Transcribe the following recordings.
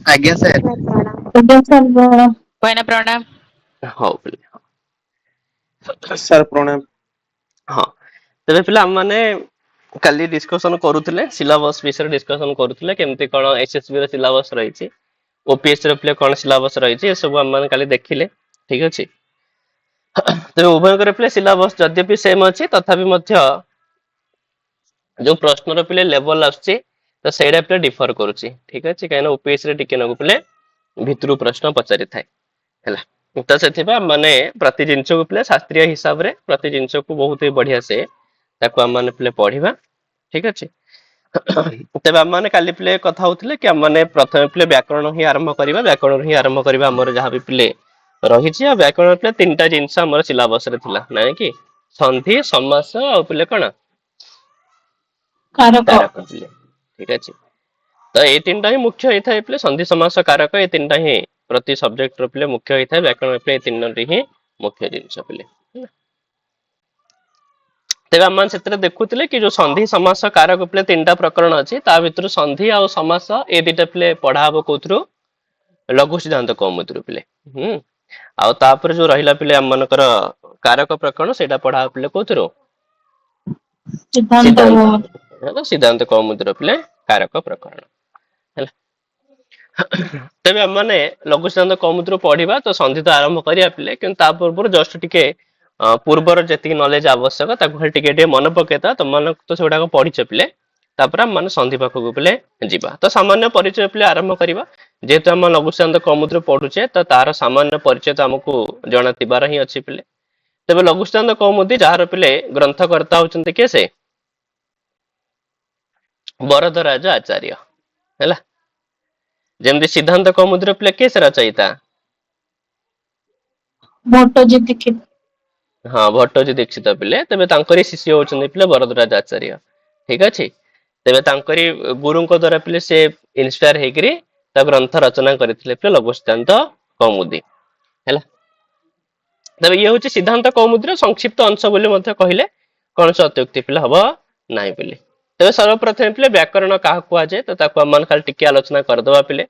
आज्ञा सर भाईना प्रणाम। हौ पिले सर प्रणाम। हाँ तेरे पिला हम माने काली डिस्कशन करूथिले सिलेबस विषय डिस्कशन करूथिले केमती कोन एसएसबी रो सिलेबस रहिछि ओपीएस रो पिले कोन सिलेबस रहिछि ए सब हम माने काली देखिले ठीक अछि। तेरे उभय करे पिले सिलेबस यद्यपि सेम अछि तथापि मध्य जो प्रश्न रो पिले लेवल आछि तो सेडा पिले डिफर करूछि ठीक अछि कायना ओपीएस रे टिके नगु पिले भितरु प्रश्न पचारि थाए हैला तो सेथिबा माने प्रति जिंस को पिले शास्त्रीय हिसाब रे प्रति जिंस को बहुत ही बढ़िया से ताको हम माने पिले पढिबा ठीक अछि। तेबे हम माने काली पिले कथा होथिले कि हम माने प्रथम पिले व्याकरण ही आरंभ करिबा हमर जहां भी पिले रहिछि आ व्याकरण पिले तीनटा जिंस हमर सिलेबस रे थिला नै कि संधि समास आ पिले कोन कारक पिले ठीक अछि। तो ए तीनटा ही मुख्य होई थाए पिले संधि समास कारक ए तीनटा ही प्रति सब्जेक्ट रो पिले मुख्य होई थाए व्याकरण पिले तीनटी ही मुख्य जिंस पिले। तेबे हम सेतरे देखुतिले कि जो संधि समास कारक पिले तीनटा प्रकरण अछि ता भितरु संधि आ समास ए दिटा पिले पढा हबो कोथरु लघु सिद्धांत कौमुदी रो पिले आ तापर जो रहिला पिले हम मनकर कारक प्रकरण सेटा पढा पिले कोथरु सिद्धांत कौमुदी रो पिले कारक प्रकरण हैला। तेबे हम माने लघु सिद्धांत कौमुदी रो पढिबा तो संधि तो आरंभ करिया पिले किंतु ता पूर्व जस्ट टिके पूर्वर जति नॉलेज आवश्यक ताको हल टिके मन पकेता तो मन तो सेडा को पढिछ पिले तापर हम माने संधि पाखको पिले जिबा तो सामान्य परिचय पिले आरंभ करिबा जेतु हम लघु सिद्धांत कौमुदी रो पढुचे तो तार सामान्य परिचय तो हमकु जणा तिबार ही अछि पिले। तेबे लघु सिद्धांत कौमुदी जहार पिले ग्रंथकर्ता होचंती के से वरदराज आचार्य हैला जेमति सिद्धांत कौमुदी रो पिले के से रचयिता भट्टजी दीक्षित। हाँ भट्टजी दीक्षित पिले तेबे तांकरी शिष्य होचंती पिले वरदराज आचार्य ठीक अछि। तेबे तांकरी गुरुଙ୍କ द्वारा पिले से इंस्पायर हेकरी ता ग्रंथ रचना करथिले पिले लघु सिद्धांत कौमुदी हैला। तेबे ये होची सिद्धांत कौमुदी रो संक्षिप्त अंश बोली मध्ये कहिले कोन से अत्युक्ति पिले हबो नाही पिले। तेबे सर्वप्रथम पिले व्याकरण काहा कुआ जाय तो ताको मन खाली टिके आलोचना कर दबा पिले।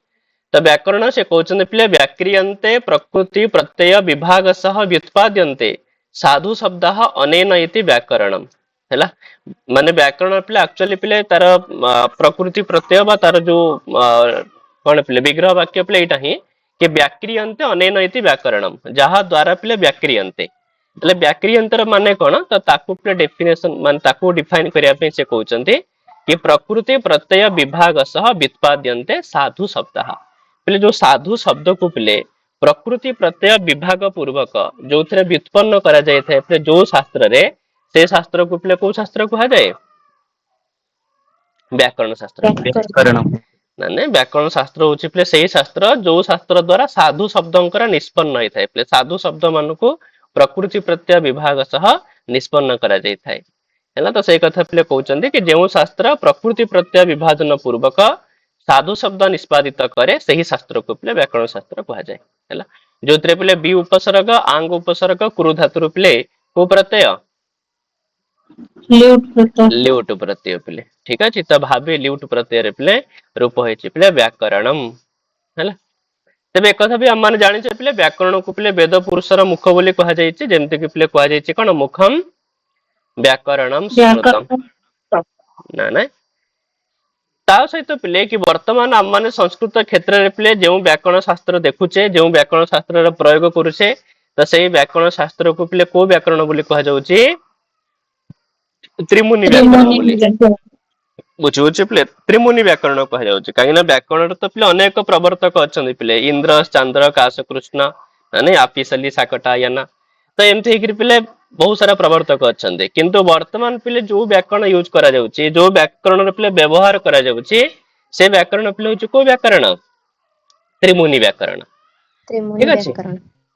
तो व्याकरण से कहउछन पिले व्याक्रियन्ते प्रकृति प्रत्यय विभाग सह व्युत्पाद्यन्ते साधु शब्दः अनेन इति व्याकरणम हैला माने व्याकरण पिले एक्चुअली पिले तार प्रकृति प्रत्यय बा तार जो कोन पिले विग्रह वाक्य पिले एटा ही कि व्याक्रियन्ते अनेन इति व्याकरणम जहा द्वारा पिले व्याक्रियन्ते એટલે व्याक्रियंतर माने कोन तो ताकू पिले डेफिनेशन माने ताकू डिफाइन करिया पे से कहउछन्ती कि प्रकृति प्रत्यय विभाग सह व्युत्पाद्यन्ते साधु शब्दः पिले जो साधु शब्द को पिले प्रकृति प्रत्यय विभाग पूर्वक जो थरे व्युत्पन्न करा जाय थे पिले जो शास्त्र रे से शास्त्र को पिले को शास्त्र को जाए व्याकरण शास्त्र माने व्याकरण शास्त्र होची पिले सेही शास्त्र जो शास्त्र द्वारा साधु शब्दंकर निष्पन्न होई थाए पिले साधु शब्द मान को प्रकृति प्रत्यय विभाग सह निष्पन्न करा जाय थाए हैला। तो सेही कथा पिले कहउचंदी कि जेउ शास्त्र प्रकृति प्रत्यय विभाजन पूर्वक साधु शब्द निष्पादित करे सेही शास्त्र को पिले व्याकरण शास्त्र कहा जाए हैला। जोतरे पिले बी उपसर्ग आंग उपसर्ग कुरु धातु पिले को प्रत्यय ल्यूट प्रत्यय पिले ठीक अछि। त भाबे ल्यूट प्रत्यय रे पिले रूप होइछि पिले व्याकरणम हैला। तबे एक कथा भी हम माने जानि छै पिले व्याकरण को पिले वेद पुरुषर मुख बोली कहा जाइछि जेमति कि पिले कहा जाइछि कोन मुखम व्याकरणम स्मृतम ना ना ता सहित पिले कि वर्तमान हम माने संस्कृत क्षेत्र रे पिले जेउ व्याकरण शास्त्र देखुचे जेउ व्याकरण शास्त्र रे प्रयोग करूचे त सेही व्याकरण शास्त्र को पिले को व्याकरण बोली कहा जाउछि त्रिमुनि व्याकरण बोली बुझुचे पिले त्रिमुनि व्याकरण कहा जाउछि काहे ना व्याकरण तो पिले अनेक प्रवर्तक अछंती पिले इंद्र चंद्र काश कृष्ण माने आपिसली साकटा याना तो एमथि हेकरी पिले बहुत सारा प्रवर्तक अछंती किंतु वर्तमान पिले जो व्याकरण यूज करा जाउछि जो व्याकरण रे पिले व्यवहार करा जाउछि से व्याकरण पिले होछि को व्याकरण त्रिमुनि व्याकरण ठीक अछि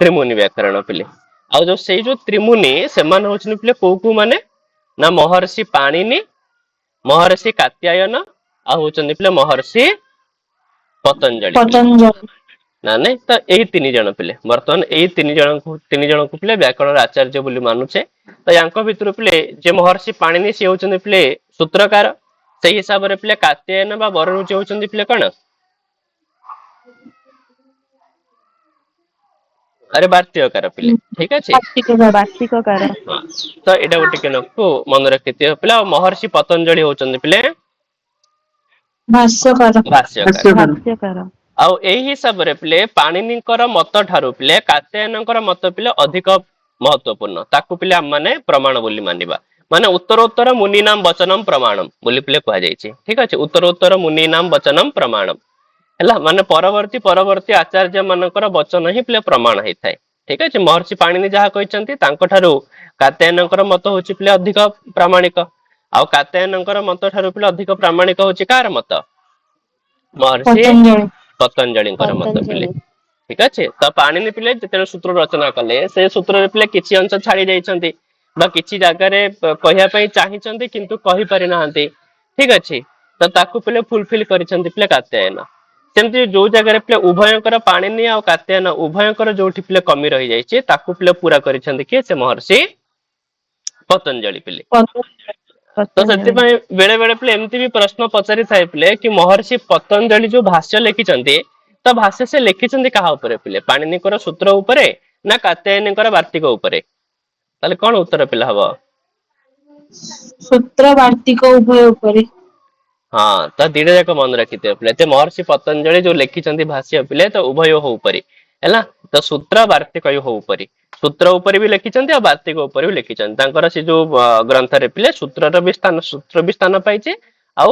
त्रिमुनि व्याकरण पिले आ जो सेही जो त्रिमुनि समान होछन पिले को माने ना महर्षि पाणिनि महर्षि कात्यायन आ होचन पिले महर्षि पतंजलि ना नहीं तो यही तीन जन पिले वर्तमान यही तीन जन को पिले व्याकरण आचार्य बोली मानुचे तो यांक भितर पिले जे महर्षि पाणिनि से होचन पिले सूत्रकार से हिसाब रे पिले कात्यायन बा वरुण जे होचन पिले कोन अरे बार्तिककार पिले ठीक अच्छे ବାର୍ଷିକକାର तो एटा गोटे के नको मन रखिथियो पिला महर्षि पतंजलि होचंदी पिले ଭାଷ୍ୟକାର भाष्यकार ଭାଷ୍ୟକାର ଆଉ ଏଇ ହିସାବରେ ପିଲେ ପାଣିନିଙ୍କର ମତ ଠାରୁ ପିଲେ କାତ୍ୟାୟନଙ୍କର ମତ ପିଲେ ଅଧିକ ମହତ୍ୱପୂର୍ଣ୍ଣ ତାକୁ ପିଲେ ଆମ ମାନେ ପ୍ରମାଣ ବୋଲି ମାନିବା ମାନେ ଉତ୍ତରୋତ୍ତର ମୁନି ନାମ ବଚନମ ପ୍ରମାଣମ ବୋଲି ପିଲେ କୁହାଯାଇଛି ଠିକ ଅଛି ଉତ୍ତରୋତ୍ତର ମୁନି ନାମ ବଚନମ ପ୍ରମାଣମ ହେଲା ମାନେ ପରବର୍ତ୍ତୀ ପରବର୍ତ୍ତୀ ଆଚାର୍ଯ୍ୟ ମାନଙ୍କର ବଚନ ହିଁ ପିଲେ ପ୍ରମାଣ ହେଇଥାଏ ଠିକ ଅଛି ମହର୍ଷି ପାଣିନି ଯାହା କହିଛନ୍ତି ତାଙ୍କ ଠାରୁ କାତ୍ୟାୟନଙ୍କର ମତ ହଉଛି ପିଲେ ଅଧିକ ପ୍ରାମାଣିକ ଆଉ କାତ୍ୟାୟନଙ୍କର ମତ ଠାରୁ ପିଲେ ଅଧିକ ପ୍ରାମାଣିକ ହଉଛି କାହାର ମତ महर्षि ପତଞ୍ଜଳି पतंजलिଙ୍କର ମତ ପିଲେ ଠିକ ଅଛି ତ ପାଣିନି ପିଲେ ଯେତେବେଳେ ସୂତ୍ର ରଚନା କଲେ ସେ ସୂତ୍ରରେ ପିଲେ କିଛି ଅଂଶ ଛାଡି ଯାଇଛନ୍ତି ବା କିଛି ଜାଗାରେ କହିବା ପାଇଁ ଚାହିଁଛନ୍ତି କିନ୍ତୁ କହିପାରି ନାହାନ୍ତି ଠିକ ଅଛି ତ ତାକୁ ପିଲେ ଫୁଲଫିଲ କରିଛନ୍ତି ପିଲେ କାତ୍ୟାୟନ ସେମିତି ଯୋଉ ଜାଗାରେ ପିଲେ ଉଭୟଙ୍କର ପାଣିନି ଆଉ କାତ୍ୟାୟନ ଉଭୟଙ୍କର ଯୋଉଠି ପିଲେ କମି ରହିଯାଇଛି ତାକୁ ପିଲେ ପୁରା କରିଛନ୍ତି କିଏ ସେ ମହର୍ଷି ପତଞ୍ଜଳି ପିଲେ ତ ପତଞ୍ଜଳି ସେଥିପାଇଁ ବେଳେ ବେଳେ ପିଲେ ଏମିତି ବି ପ୍ରଶ୍ନ ପଚାରି ଥାଏ ପିଲେ କି ମହର୍ଷି ପତଞ୍ଜଳି ଯୋଉ ଭାଷ୍ୟ ଲେଖିଛନ୍ତି ତ ଭାଷ୍ୟ ସେ ଲେଖିଛନ୍ତି କାହା ଉପରେ ପିଲେ ପାଣିନିଙ୍କର ସୂତ୍ର ଉପରେ ନା କାତ୍ୟାୟନୀଙ୍କର ବାର୍ତ୍ତିକ ଉପରେ ତାହେଲେ କଣ ଉତ୍ତର ପିଲା ହବ ସୂତ୍ର ବାର୍ତ୍ତିକ ଉଭୟ ଉପରେ ହଁ ତ ଦିଟା ଯାକ ମନେ ରଖିଥିବ ପିଲେ ତ ମହର୍ଷି ପତଞ୍ଜଳି ଯୋଉ ଲେଖିଛନ୍ତି ଭାଷ୍ୟ ପିଲେ ତ ଉଭୟ ହଉ ଉପରେ ହେଲା ତ ସୂତ୍ର ବାର୍ତ୍ତିକ ହଉ ଉପରେ ସୂତ୍ର ଉପରେ ବି ଲେଖିଛନ୍ତି ଆଉ ବାର୍ତ୍ତିକ ଉପରେ ବି ଲେଖିଛନ୍ତି ତାଙ୍କର ସେ ଯୋଉ ଗ୍ରନ୍ଥରେ ପିଲେ ସୂତ୍ର ବି ସ୍ଥାନ ପାଇଛି ଆଉ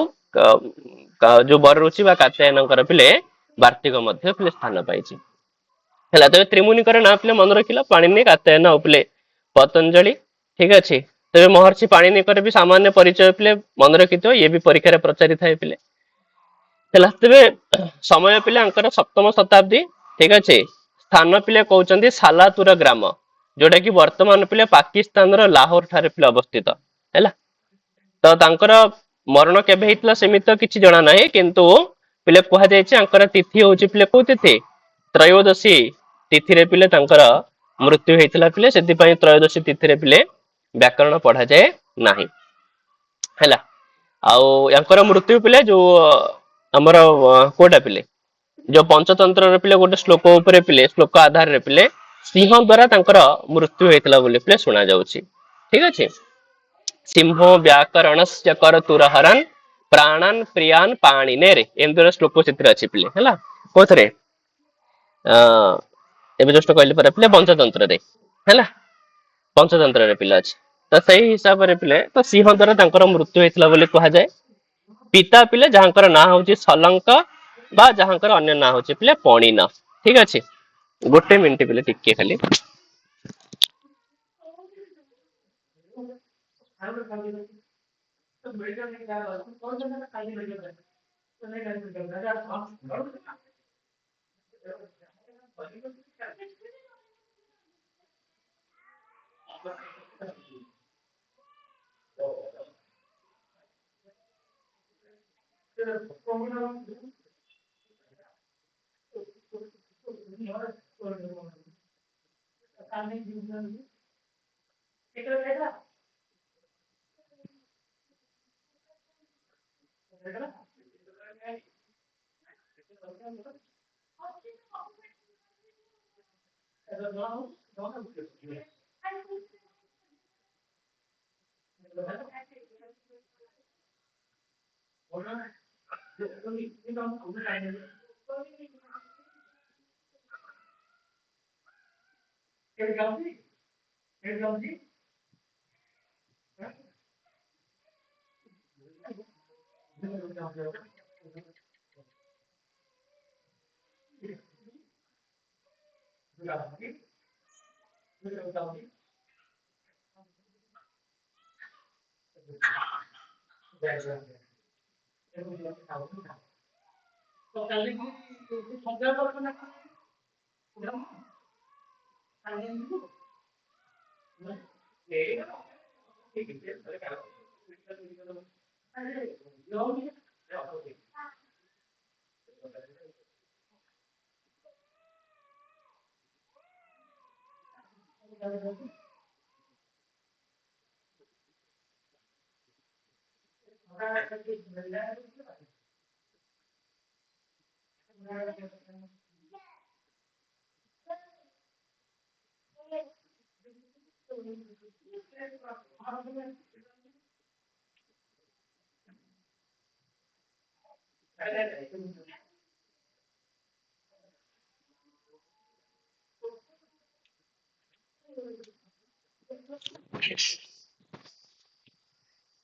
ଯୋଉ ବରରୁଚି ବା କାତ୍ୟାୟନଙ୍କର ପିଲେ ବାର୍ତ୍ତିକ ମଧ୍ୟ ପିଲେ ସ୍ଥାନ ପାଇଛି ହେଲା ତେବେ ତ୍ରିମୁନିଙ୍କର ନାଁ ପିଲେ ମନେ ରଖିଲ ପାଣିନି କାତ୍ୟାୟନ ଆଉ ପିଲେ ପତଞ୍ଜଳି ଠିକ ଅଛି ତେବେ ମହର୍ଷି ପାଣିନିଙ୍କର ବି ସାମାନ୍ୟ ପରିଚୟ ପିଲେ ମନେ ରଖିଥିବ ଇଏ ବି ପରୀକ୍ଷାରେ ପଚାରିଥାଏ ପିଲେ ହେଲା ତେବେ ସମୟ ପିଲେ ଆଙ୍କର ସପ୍ତମ ଶତାବ୍ଦୀ ଠିକ ଅଛି ସ୍ଥାନ ପିଲେ କହୁଛନ୍ତି ସାଲାତୁର ଗ୍ରାମ ଯୋଉଟା କି ବର୍ତ୍ତମାନ ପିଲେ ପାକିସ୍ତାନର ଲାହୋର ଠାରେ ପିଲେ ଅବସ୍ଥିତ ହେଲା ତ ତାଙ୍କର ମରଣ କେବେ ହେଇଥିଲା ସେମିତି ତ କିଛି ଜଣା ନାହିଁ କିନ୍ତୁ ପିଲେ କୁହାଯାଇଛି ଆଙ୍କର ତିଥି ହଉଛି ପିଲେ କୋଉ ତିଥି ତ୍ରୟୋଦଶୀ ତିଥିରେ ପିଲେ ତାଙ୍କର ମୃତ୍ୟୁ ହେଇଥିଲା ପିଲେ ସେଥିପାଇଁ ତ୍ରୟୋଦଶୀ ତିଥିରେ ପିଲେ ବ୍ୟାକରଣ ପଢାଯାଏ ନାହିଁ ହେଲା ଆଉ ୟାଙ୍କର ମୃତ୍ୟୁ ପିଲେ ଯୋଉ ଆମର କୋଉଟା ପିଲେ ଯୋଉ ପଞ୍ଚତନ୍ତ୍ରରେ ପିଲେ ଗୋଟେ ଶ୍ଲୋକ ଉପରେ ପିଲେ ଶ୍ଲୋକ ଆଧାରରେ ପିଲେ ସିଂହ ଦ୍ଵାରା ତାଙ୍କର ମୃତ୍ୟୁ ହେଇଥିଲା ବୋଲି ପିଲେ ଶୁଣା ଯାଉଛି ଠିକ ଅଛି ସିଂହ ବ୍ୟାକରଣସ୍ୟ କରତୁର ହରନ୍ ପ୍ରାଣନ୍ ପ୍ରିୟାନ୍ ପାଣିନେରେ ଏମିତି ଶ୍ଲୋକ ସେଥିରେ ଅଛି ପିଲେ ହେଲା କୋଉଥିରେ ଏବେ ଜଷ୍ଟ କହିଲି ପରା ପିଲେ ପଞ୍ଚତନ୍ତ୍ରରେ ହେଲା ପଞ୍ଚତନ୍ତ୍ରରେ ପିଲା ଅଛି ତ ସେଇ ହିସାବରେ ପିଲେ ତ ସିଂହ ଦ୍ଵାରା ତାଙ୍କର ମୃତ୍ୟୁ ହେଇଥିଲା ବୋଲି କୁହାଯାଏ ପିତା ପିଲେ ଯାହାଙ୍କର ନାଁ ହଉଛି ସଲଙ୍କ ବା ଯାହାଙ୍କର ଅନ୍ୟ ନାଁ ହଉଛି ପିଲେ ପଣିନ ଠିକ ଅଛି ଗୋଟେ ମିନିଟ ପିଲେ ଟିକେ ଖାଲି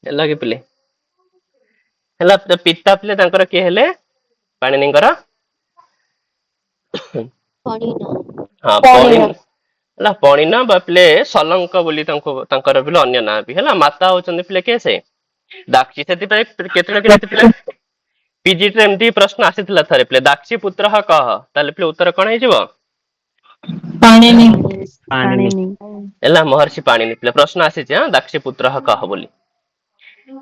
ହେଲା କି ପିଲେ ହେଲା ପିତା ପିଲେ ତାଙ୍କର କିଏ ହେଲେ ପାଣିନିଙ୍କର ହଁ ହେଲା ପଣିନ ବା ପିଲେ ସଲଙ୍କ ବୋଲି ତାଙ୍କର ପିଲେ ଅନ୍ୟ ନାଁ ବି ହେଲା ମାତା ହଉଛନ୍ତି ପିଲେ କିଏ ସେ ଦାକ୍ଷୀ ସେଥିପାଇଁ କେତେଟା ପିଲେ ପିଜିଟିରେ ଏମିତି ପ୍ରଶ୍ନ ଆସିଥିଲା ଥରେ ପିଲେ ଦାକ୍ଷୀ ପୁତ୍ର କହ ତାହେଲେ ପିଲେ ଉତ୍ତର କଣ ହେଇଯିବ ପାଣିନି ପାଣିନି ହେଲା ମହର୍ଷି ପାଣିନି ପିଲେ ପ୍ରଶ୍ନ ଆସିଛି ଦାକ୍ଷୀ ପୁତ୍ର କହ ବୋଲି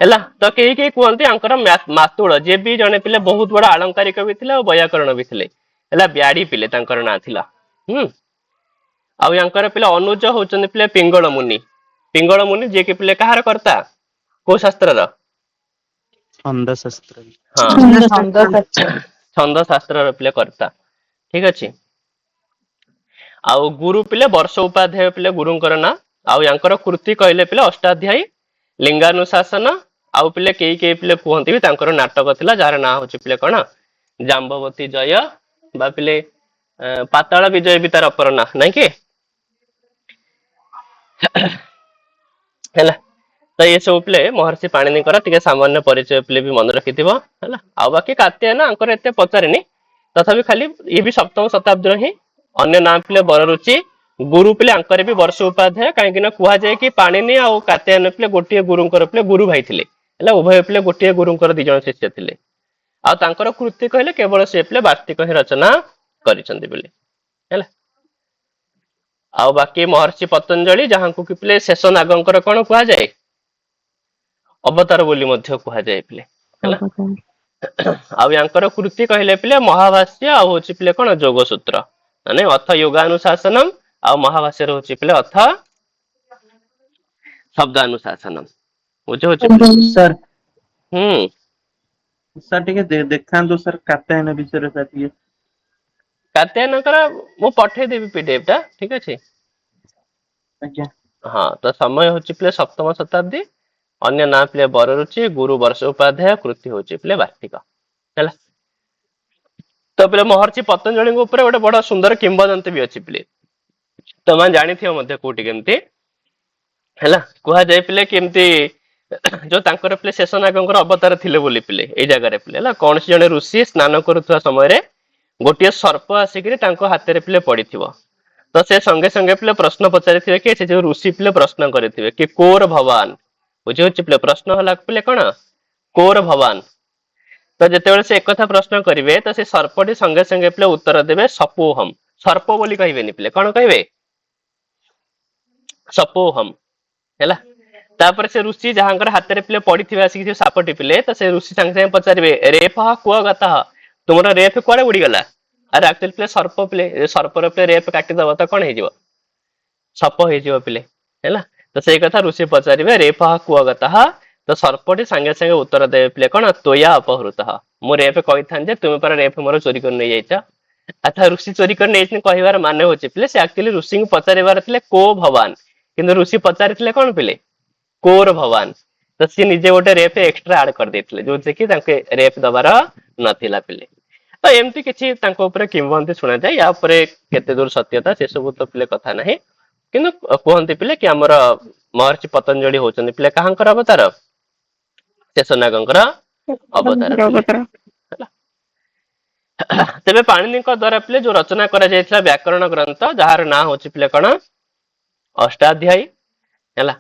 ହେଲା ତ କେହି କୁହନ୍ତି ଆଙ୍କର ମାତୁଳ ଯିଏ ବି ଜଣେ ପିଲେ ବହୁତ ବଡ ଆଳଙ୍କାରିକ ବି ଥିଲେ ଆଉ ବୈୟାକରଣ ବି ଥିଲେ ହେଲା ବ୍ୟାଡି ପିଲେ ତାଙ୍କର ନାଁ ଥିଲା ଆଉ ୟାଙ୍କର ପିଲା ଅନୁଜ ହଉଛନ୍ତି ପିଲେ ପିଙ୍ଗଳ ମୁନି ଯିଏ କି ପିଲେ କାହାର କର୍ତ୍ତା କୋଉ ଶାସ୍ତ୍ରର ଛନ୍ଦଶାସ୍ତ୍ର ହଁ ଛନ୍ଦ ଛନ୍ଦ ଶାସ୍ତ୍ରର ପିଲେ କର୍ତ୍ତା ଠିକ ଅଛି ଆଉ ଗୁରୁ ପିଲେ ବର୍ଷ ଉପାଧ୍ୟାୟ ପିଲେ ଗୁରୁଙ୍କର ନାଁ ଆଉ ୟାଙ୍କର କୃତି କହିଲେ ପିଲେ ଅଷ୍ଟାଧ୍ୟାୟୀ ଲିଙ୍ଗାନୁଶାସନ ଆଉ ପିଲେ କେହି ପିଲେ କୁହନ୍ତି ବି ତାଙ୍କର ନାଟକ ଥିଲା ଯାହାର ନାଁ ହଉଛି ପିଲେ କଣ ଜାମ୍ବବତୀ ଜୟ ବା ପିଲେ ପାତାଳ ବିଜୟ ବି ତାର ଅପର ନାଁ ନାଇଁ କି ହେଲା ତ ଏ ସବୁ ପିଲେ ମହର୍ଷି ପାଣିନିଙ୍କର ଟିକେ ସାମାନ୍ୟ ପରିଚୟ ପିଲେ ବି ମନେ ରଖିଥିବ ହେଲା ଆଉ ବାକି କାତ୍ୟାୟନ ଆଙ୍କର ଏତେ ପଚାରେନି ତଥାପି ଖାଲି ଇଏ ବି ସପ୍ତମ ଶତାବ୍ଦୀର ହିଁ ଅନ୍ୟ ନାଁ ପିଲେ ବରରୁଚି ଗୁରୁ ପିଲେ ଆଙ୍କର ବି ବର୍ଷ ଉପାଧ୍ୟାୟ କାହିଁକି ନା କୁହାଯାଏ କି ପାଣିନି ଆଉ କାତ୍ୟାୟନ ପିଲେ ଗୋଟିଏ ଗୁରୁଙ୍କର ପିଲେ ଗୁରୁ ଭାଇ ଥିଲେ ହେଲା ଉଭୟ ପିଲେ ଗୋଟିଏ ଗୁରୁଙ୍କର 2 ଜଣ ଶିଷ୍ୟ ଥିଲେ ଆଉ ତାଙ୍କର କୃତି କହିଲେ କେବଳ ସେ ପିଲେ ବାର୍ତ୍ତିକ ହିଁ ରଚନା କରିଛନ୍ତି ବୋଲି ହେଲା ଆଉ ବାକି ମହର୍ଷି ପତଞ୍ଜଳି ଯାହାଙ୍କୁ କି ପିଲେ ଶେଷ ନାଗଙ୍କର କଣ କୁହାଯାଏ ଅବତାର ବୋଲି ମଧ୍ୟ କୁହାଯାଏ ପିଲେ ହେଲା ଆଉ ୟାଙ୍କର କୃତି କହିଲେ ପିଲେ ମହାଭାଷ୍ୟ ଆଉ ହଉଛି ପିଲେ କଣ ଯୋଗସୂତ୍ର ମାନେ ଅଥ ଯୋଗାନୁଶାସନମ ଆଉ ମହାଭାଷ୍ୟ ହଉଛି ପିଲେ ଅଥ ଶବ୍ଦାନୁଶାସନମ ବୁଝି ହଉଛି ପିଲେ ସାର୍ ସାର୍ ଟିକେ ଦେଖାନ୍ତୁ ସାର୍ କାତ୍ୟାୟନ ବିଷୟରେ ସାର୍ ଟିକେ କାତ୍ୟାୟନଙ୍କର ମୁଁ ପଠେଇଦେବି ପିଡିଏଫ ଟା ଠିକ ଅଛି ଆଜ୍ଞା ହଁ ତ ସମୟ ହଉଛି ପିଲେ ସପ୍ତମ ଶତାବ୍ଦୀ ଅନ୍ୟ ନାଁ ପିଲେ ବରରୁଚି ଗୁରୁ ବର୍ଷ ଉପାଧ୍ୟାୟ କୃତି ହଉଛି ପିଲେ ବାର୍ତ୍ତିକ ହେଲା ତ ପିଲେ ମହର୍ଷି ପତଞ୍ଜଳିଙ୍କ ଉପରେ ଗୋଟେ ବଡ ସୁନ୍ଦର କିମ୍ବଦନ୍ତୀ ବି ଅଛି ପିଲେ ତମେ ଜାଣିଥିବ ମଧ୍ୟ କୋଉଠି କେମିତି ହେଲା କୁହାଯାଇ ପିଲେ କେମିତି ଯୋଉ ତାଙ୍କର ପିଲେ ଶେଷ ନାଗଙ୍କର ଅବତାର ଥିଲେ ବୋଲି ପିଲେ ଏଇ ଜାଗାରେ ପିଲେ ହେଲା କୌଣସି ଜଣେ ଋଷି ସ୍ନାନ କରୁଥିବା ସମୟରେ ଗୋଟିଏ ସର୍ପ ଆସିକିରି ତାଙ୍କ ହାତରେ ପିଲେ ପଡିଥିବ ତ ସେ ସଙ୍ଗେ ସଙ୍ଗେ ପିଲେ ପ୍ରଶ୍ନ ପଚାରିଥିବେ କି ସେ ଯୋଉ ଋଷି ପିଲେ ପ୍ରଶ୍ନ କରିଥିବେ କି କୋର ଭବାନ ବୁଝିହଉଛି ପିଲେ ପ୍ରଶ୍ନ ହେଲା ପିଲେ କଣ କୋର ଭବାନ ତ ଯେତେବେଳେ ସେ ଏକଥା ପ୍ରଶ୍ନ କରିବେ ତ ସେ ସର୍ପଟି ସଙ୍ଗେ ସଙ୍ଗେ ପିଲେ ଉତ୍ତର ଦେବେ ସପୋହମ ସର୍ପ ବୋଲି କହିବେନି ପିଲେ କଣ କହିବେ ସପୋହମ ହେଲା ତାପରେ ସେ ଋଷି ଯାହାଙ୍କର ହାତରେ ପିଲେ ପଡିଥିବେ ଆସିକି ଯୋଉ ସାପଟି ପିଲେ ତ ସେ ଋଷି ସାଙ୍ଗେ ସାଙ୍ଗେ ପଚାରିବେ ରେଫ କୁହ ଗତଃ ତୁମର ରେଫ କୁଆଡେ ଉଡିଗଲା ଆରେ ଆକ୍ଚୁଆଲି ପିଲେ ସର୍ପ ପିଲେ ସର୍ପର ପିଲେ ରେଫ କାଟିଦବ ତ କଣ ହେଇଯିବ ସପ ହେଇଯିବ ପିଲେ ହେଲା ତ ସେଇ କଥା ଋଷି ପଚାରିବେ ରେଫ କୁହ ଗତଃ ତ ସର୍ପଟି ସାଙ୍ଗେ ସାଙ୍ଗେ ଉତ୍ତର ଦେବେ ପିଲେ କଣ ତୋୟା ଅପହୃତ ମୁଁ ରେଫ କହିଥାନ୍ତି ଯେ ତୁମେ ପରା ରେଫ ମୋର ଚୋରି କରି ନେଇଯାଇଛ ଆଚ୍ଛା ଋଷି ଚୋରି କରି ନେଇଛନ୍ତି କହିବାର ମାନେ ହଉଛି ପିଲେ ସେ ଆକ୍ଚୁଆଲି ଋଷିଙ୍କୁ ପଚାରିବାର ଥିଲେ କୋ ଭବାନ କିନ୍ତୁ ଋଷି ପଚାରିଥିଲେ କଣ ପିଲେ କୋର ଭବାନ ତ ସିଏ ନିଜେ ଗୋଟେ ରେଫ ଏକ୍ସଟ୍ରା ଆଡ କରିଦେଇଥିଲେ ଯୋଉଥିରେ କି ତାଙ୍କୁ ରେଫ ଦବାର ନଥିଲା ପିଲେ ତ ଏମିତି କିଛି ତାଙ୍କ ଉପରେ କିମ୍ବଦନ୍ତୀ ଶୁଣାଯାଏ ୟା ଉପରେ କେତେ ଦୂର ସତ୍ୟତା ସେ ସବୁ ତ ପିଲେ କଥା ନାହିଁ କିନ୍ତୁ କୁହନ୍ତି ପିଲେ କି ଆମର ମହର୍ଷି ପତଞ୍ଜଳି ହଉଛନ୍ତି ପିଲେ କାହାଙ୍କର ଅବତାର ଶେଷନାଗଙ୍କର ଅବତାର ପିଲେ ହେଲା ତେବେ ପାଣିନିଙ୍କ ଦ୍ଵାରା ପିଲେ ଯୋଉ ରଚନା କରାଯାଇଥିଲା ବ୍ୟାକରଣ ଗ୍ରନ୍ଥ ଯାହାର ନାଁ ହଉଛି ପିଲେ କଣ ଅଷ୍ଟାଧ୍ୟାୟୀ ହେଲା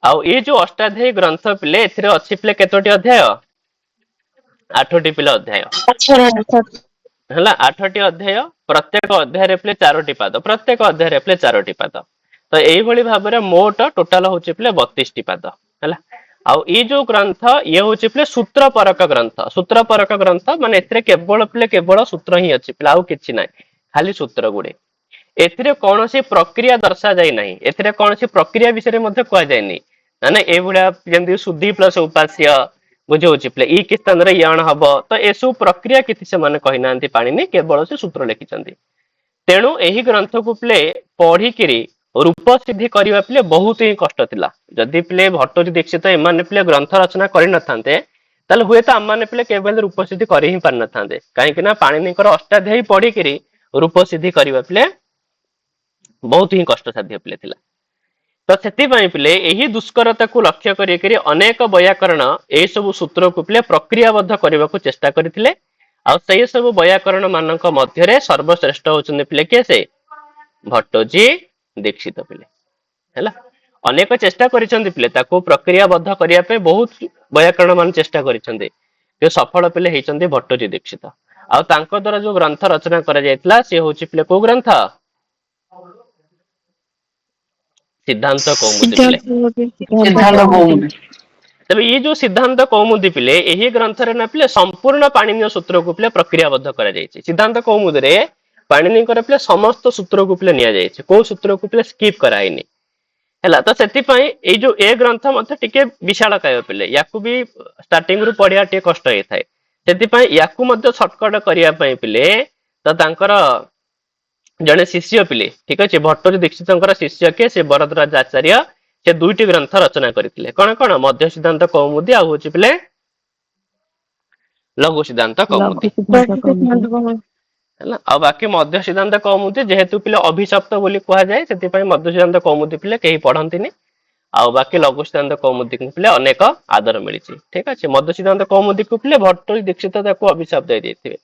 ଆଉ ଏଇ ଯୋଉ ଅଷ୍ଟାଧ୍ୟାୟୀ ଗ୍ରନ୍ଥ ପିଲେ ଏଥିରେ ଅଛି ପିଲେ କେତୋଟି ଅଧ୍ୟାୟ 8ଟି ପିଲେ ଅଧ୍ୟାୟ ହେଲା 8ଟି ଅଧ୍ୟାୟ ପ୍ରତ୍ୟେକ ଅଧ୍ୟାୟରେ ପିଲେ 4ଟି ପାଦ ପ୍ରତ୍ୟେକ ଅଧ୍ୟାୟରେ ପିଲେ 4ଟି ପାଦ ତ ଏଇଭଳି ଭାବରେ ମୋଟ ଟୋଟାଲ ହଉଛି ପିଲେ 32ଟି ପାଦ ହେଲା ଆଉ ଏଇ ଯୋଉ ଗ୍ରନ୍ଥ ଇଏ ହଉଛି ପିଲେ ସୂତ୍ର ପରକ ଗ୍ରନ୍ଥ ମାନେ ଏଥିରେ କେବଳ ସୂତ୍ର ହିଁ ଅଛି ପିଲା ଆଉ କିଛି ନାହିଁ ଖାଲି ସୂତ୍ର ଗୁଡେ ଏଥିରେ କୌଣସି ପ୍ରକ୍ରିୟା ଦର୍ଶା ଯାଇ ନାହିଁ ଏଥିରେ କୌଣସି ପ୍ରକ୍ରିୟା ବିଷୟରେ ମଧ୍ୟ କୁହାଯାଇନି ମାନେ ଏଇଭଳିଆ ଯେମିତି ସୁଧି ପ୍ଲସ ଉପାସ୍ୟ ବୁଝଉଛି ପିଲେ ଇ କି ସ୍ଥାନରେ ୟଣ ହବ ତ ଏସବୁ ପ୍ରକ୍ରିୟା କିଛି ସେମାନେ କହିନାହାନ୍ତି ପାଣିନି କେବଳ ସେ ସୂତ୍ର ଲେଖିଛନ୍ତି ତେଣୁ ଏହି ଗ୍ରନ୍ଥକୁ ପିଲେ ପଢିକିରି रूप सिद्धि करवा पिले बहुत ही कष्ट थिला जदि पिले भट्टोजी दीक्षित एमाने पिले ग्रंथ रचना करि नथांते ताले हुए तो आम पिले केवल रूप सिद्धि कर ही पार नथांते कहीं पाणिनिकर अष्टाध्यायी पढ़ी करी रूप सिद्धि करवा पिले बहुत ही कष्ट साध्य पिले थिला तो से पिले यही दुष्करता को लक्ष्य करी अनेक व्याकरण ए सब सूत्र को पिले प्रक्रियाबद्ध करने को चेष्टा करथिले आ से सब व्याकरण मानक मध्य सर्वश्रेष्ठ होचंदे पिले के से भट्टोजी दीक्षित पिले हैला अनेक चेष्टा करिसंदे पिले ताको प्रक्रियाबद्ध करिया पे बहुत व्याकरण मान चेष्टा करिसंदे जो सफल पिले हेचंदे भट्टोजी दीक्षित आ तांको द्वारा जो ग्रंथ रचना करा जायतला से होची पिले को ग्रंथ सिद्धांत कौमुदी पिले सिद्धांत कौमुदी तबे ये जो सिद्धांत कौमुदी पिले यही ग्रंथ रे ना पिले संपूर्ण पाणिनीय सूत्र को पिले प्रक्रियाबद्ध करा जायछि सिद्धांत कौमुदी रे पाणिनि कर पिले समस्त सूत्र को पिले निया जायछि को सूत्र को पिले स्किप कराइनि हैला तो सेति पई ए जो ए ग्रंथ मते टिके विशाल काय पिले याकू भी स्टार्टिंग रु पढिया टे कष्ट हे थाए सेति पई याकू मते शॉर्टकट करिया पई पिले तो तांकर जने शिष्य पिले ठीक अछि भट्टोजी दीक्षितंकर शिष्य के से वरदराज आचार्य से दुईटी ग्रंथ रचना करथिले कोन कोन मध्य सिद्धांत कौमुदी आ होछि पिले लघु सिद्धांत कौमुदी हैला आ बाकी मध्य सिद्धांत कौमुदी जेहेतु पिले अभिशप्त बोली कहा जाय सेति पई मध्य सिद्धांत कौमुदी पिले केही पढंतिनी आ बाकी लघु सिद्धांत कौमुदी को पिले अनेक आदर मिलिछि ठीक अछि मध्य सिद्धांत कौमुदी को पिले भट्टोजी दीक्षित ताको अभिशाप दे देथिबे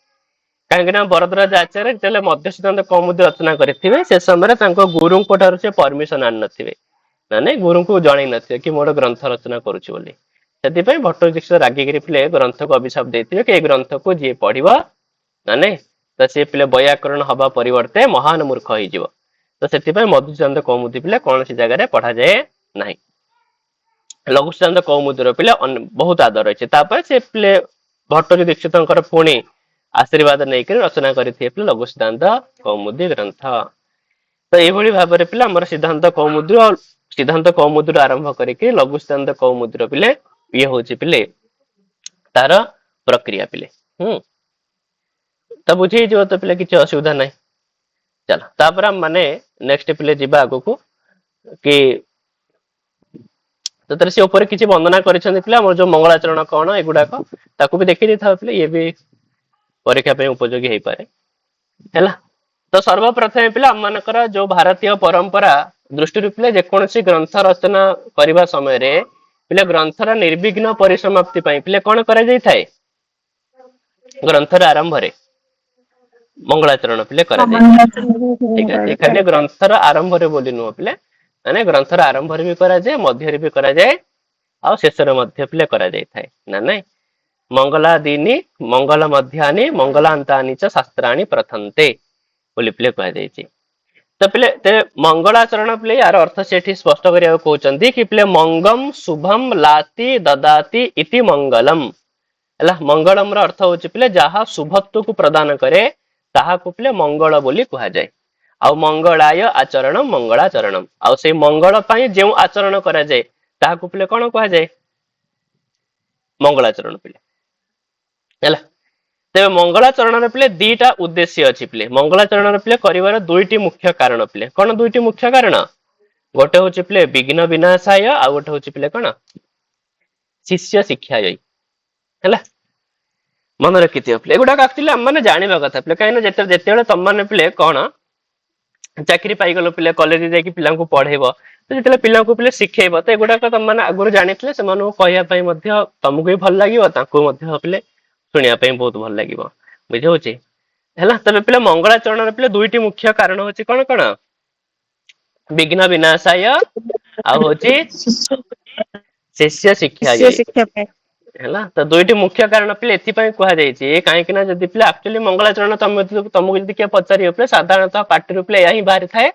कहीं वरदराज आचार्य जेतले मध्य सिद्धांत कौमुदी रचना करथिबे से समय तांको गुरु को ठार से परमिशन आन नथिबे माने गुरु को जणाई नथिबे कि मोर ग्रंथ रचना करूछि बोली सेति पई भट्टोजी दीक्षित रागी गिरी पिले ग्रंथ को अभिशाप देथिबे कि ग्रंथ को जे पढिबो माने तो से पिले व्याकरण हवा परिवर्ते महान मूर्ख होई जिवो तो सेति पई मध्य सिद्धांत कौमुदी पिले कोन सी जगह रे पढा जाय नाही लघु सिद्धांत कौमुदी रो पिले बहुत आदर अछि तापर से पिले भट्टोजी दीक्षितंकर पुणी आशीर्वाद नहीं कर रचना करथिए पिले लघु सिद्धांत कौमुदी ग्रंथ तो एभली भाव रे पिले हमर सिद्धांत कौमुदी आरंभ करके लघु सिद्धांत कौमुदी रो पिले ये होची पिले तार प्रक्रिया पिले तो बुझी जो तो पिले किछ असुविधा नहीं चलो तापर हम माने नेक्स्ट पिले जिबा आगो को कि तो तर से ऊपर किछि वंदना करिसथि पिले हमर जो मंगलाचरण कोन एगुडा को ताको भी देखि दिथा पिले ये भी परीक्षा पे उपयोगी हो पारे हैला तो सर्वप्रथम पिला हमनकर जो भारतीय परंपरा दृष्टि पिले जेकोसी ग्रंथ रचना करबा समय रे पिले ग्रंथर निर्विघ्न परिसमाप्ति पई पिले कोन करा जाय थाए ग्रंथर आरंभ रे मंगलाचरण पिले करा जाय ठीक है एखाने ग्रंथर आरंभ रे बोली नो पिले माने ग्रंथर आरंभ रे भी करा जाय मध्य रे भी करा जाय आ शेष रे मध्य पिले करा जाय थाए ना नहीं मंगलादीनि मंगल मध्यानि मंगलांतानि च शास्त्राणि प्रथन्ते बोली पिले कह जायछि तो पिले ते मंगलाचरण पिले यार अर्थ सेठी स्पष्ट करिया कहउचंदी कि पिले मंगम शुभम लाति ददाति इति मंगलम हला मंगलम रो अर्थ होछि पिले जहा शुभत्व को प्रदान करे ताहा को पिले मंगल बोली कहा जाय आ मंगलाय आचरणम मंगलाचरणम आ से मंगल पई जे आचरण करा जाय ताहा को पिले कोन कहा जाय मंगलाचरण पिले हैला तेबे मंगलाचरण रे पिले दीटा उद्देश्य अछि पिले मंगलाचरण रे पिले करिवार दुईटी मुख्य कारण पिले कोन दुईटी मुख्य कारण गोटे होछि पिले विघ्न विनाशाय आ गोटे होछि पिले कोन शिष्य शिक्षाय हैला मन रखिथियो पिले एगुडा एक्चुअली हम माने जानिबा कथा पिले काइना जेतेबेले तम माने पिले कोन चाकरी पाई गलो पिले कॉलेज जाय कि पिला को पढेबो तो जेतेले पिला को पिले शिखेबो तो एगुडा तम माने आगुर जानिथिले से मानु कहया पई मध्ये तमको भी भल लागिवो ताको मध्ये पिले सुनिया पई बहुत भल लागिवो बुझे होची हैला तबे पिले मंगलाचरण रे पिले दुईटी मुख्य कारण होची कोन कोन विघ्न विनाशाय आ होची शिष्य शिक्षा हैला तो दुईटी मुख्य कारण पिले एथि पई कहा जायछि काहे कि ना जदि पिले एक्चुअली मंगलाचरण तमको जदि के पचारियो पिले साधारणतः पार्टी पिले यही बाहर थाए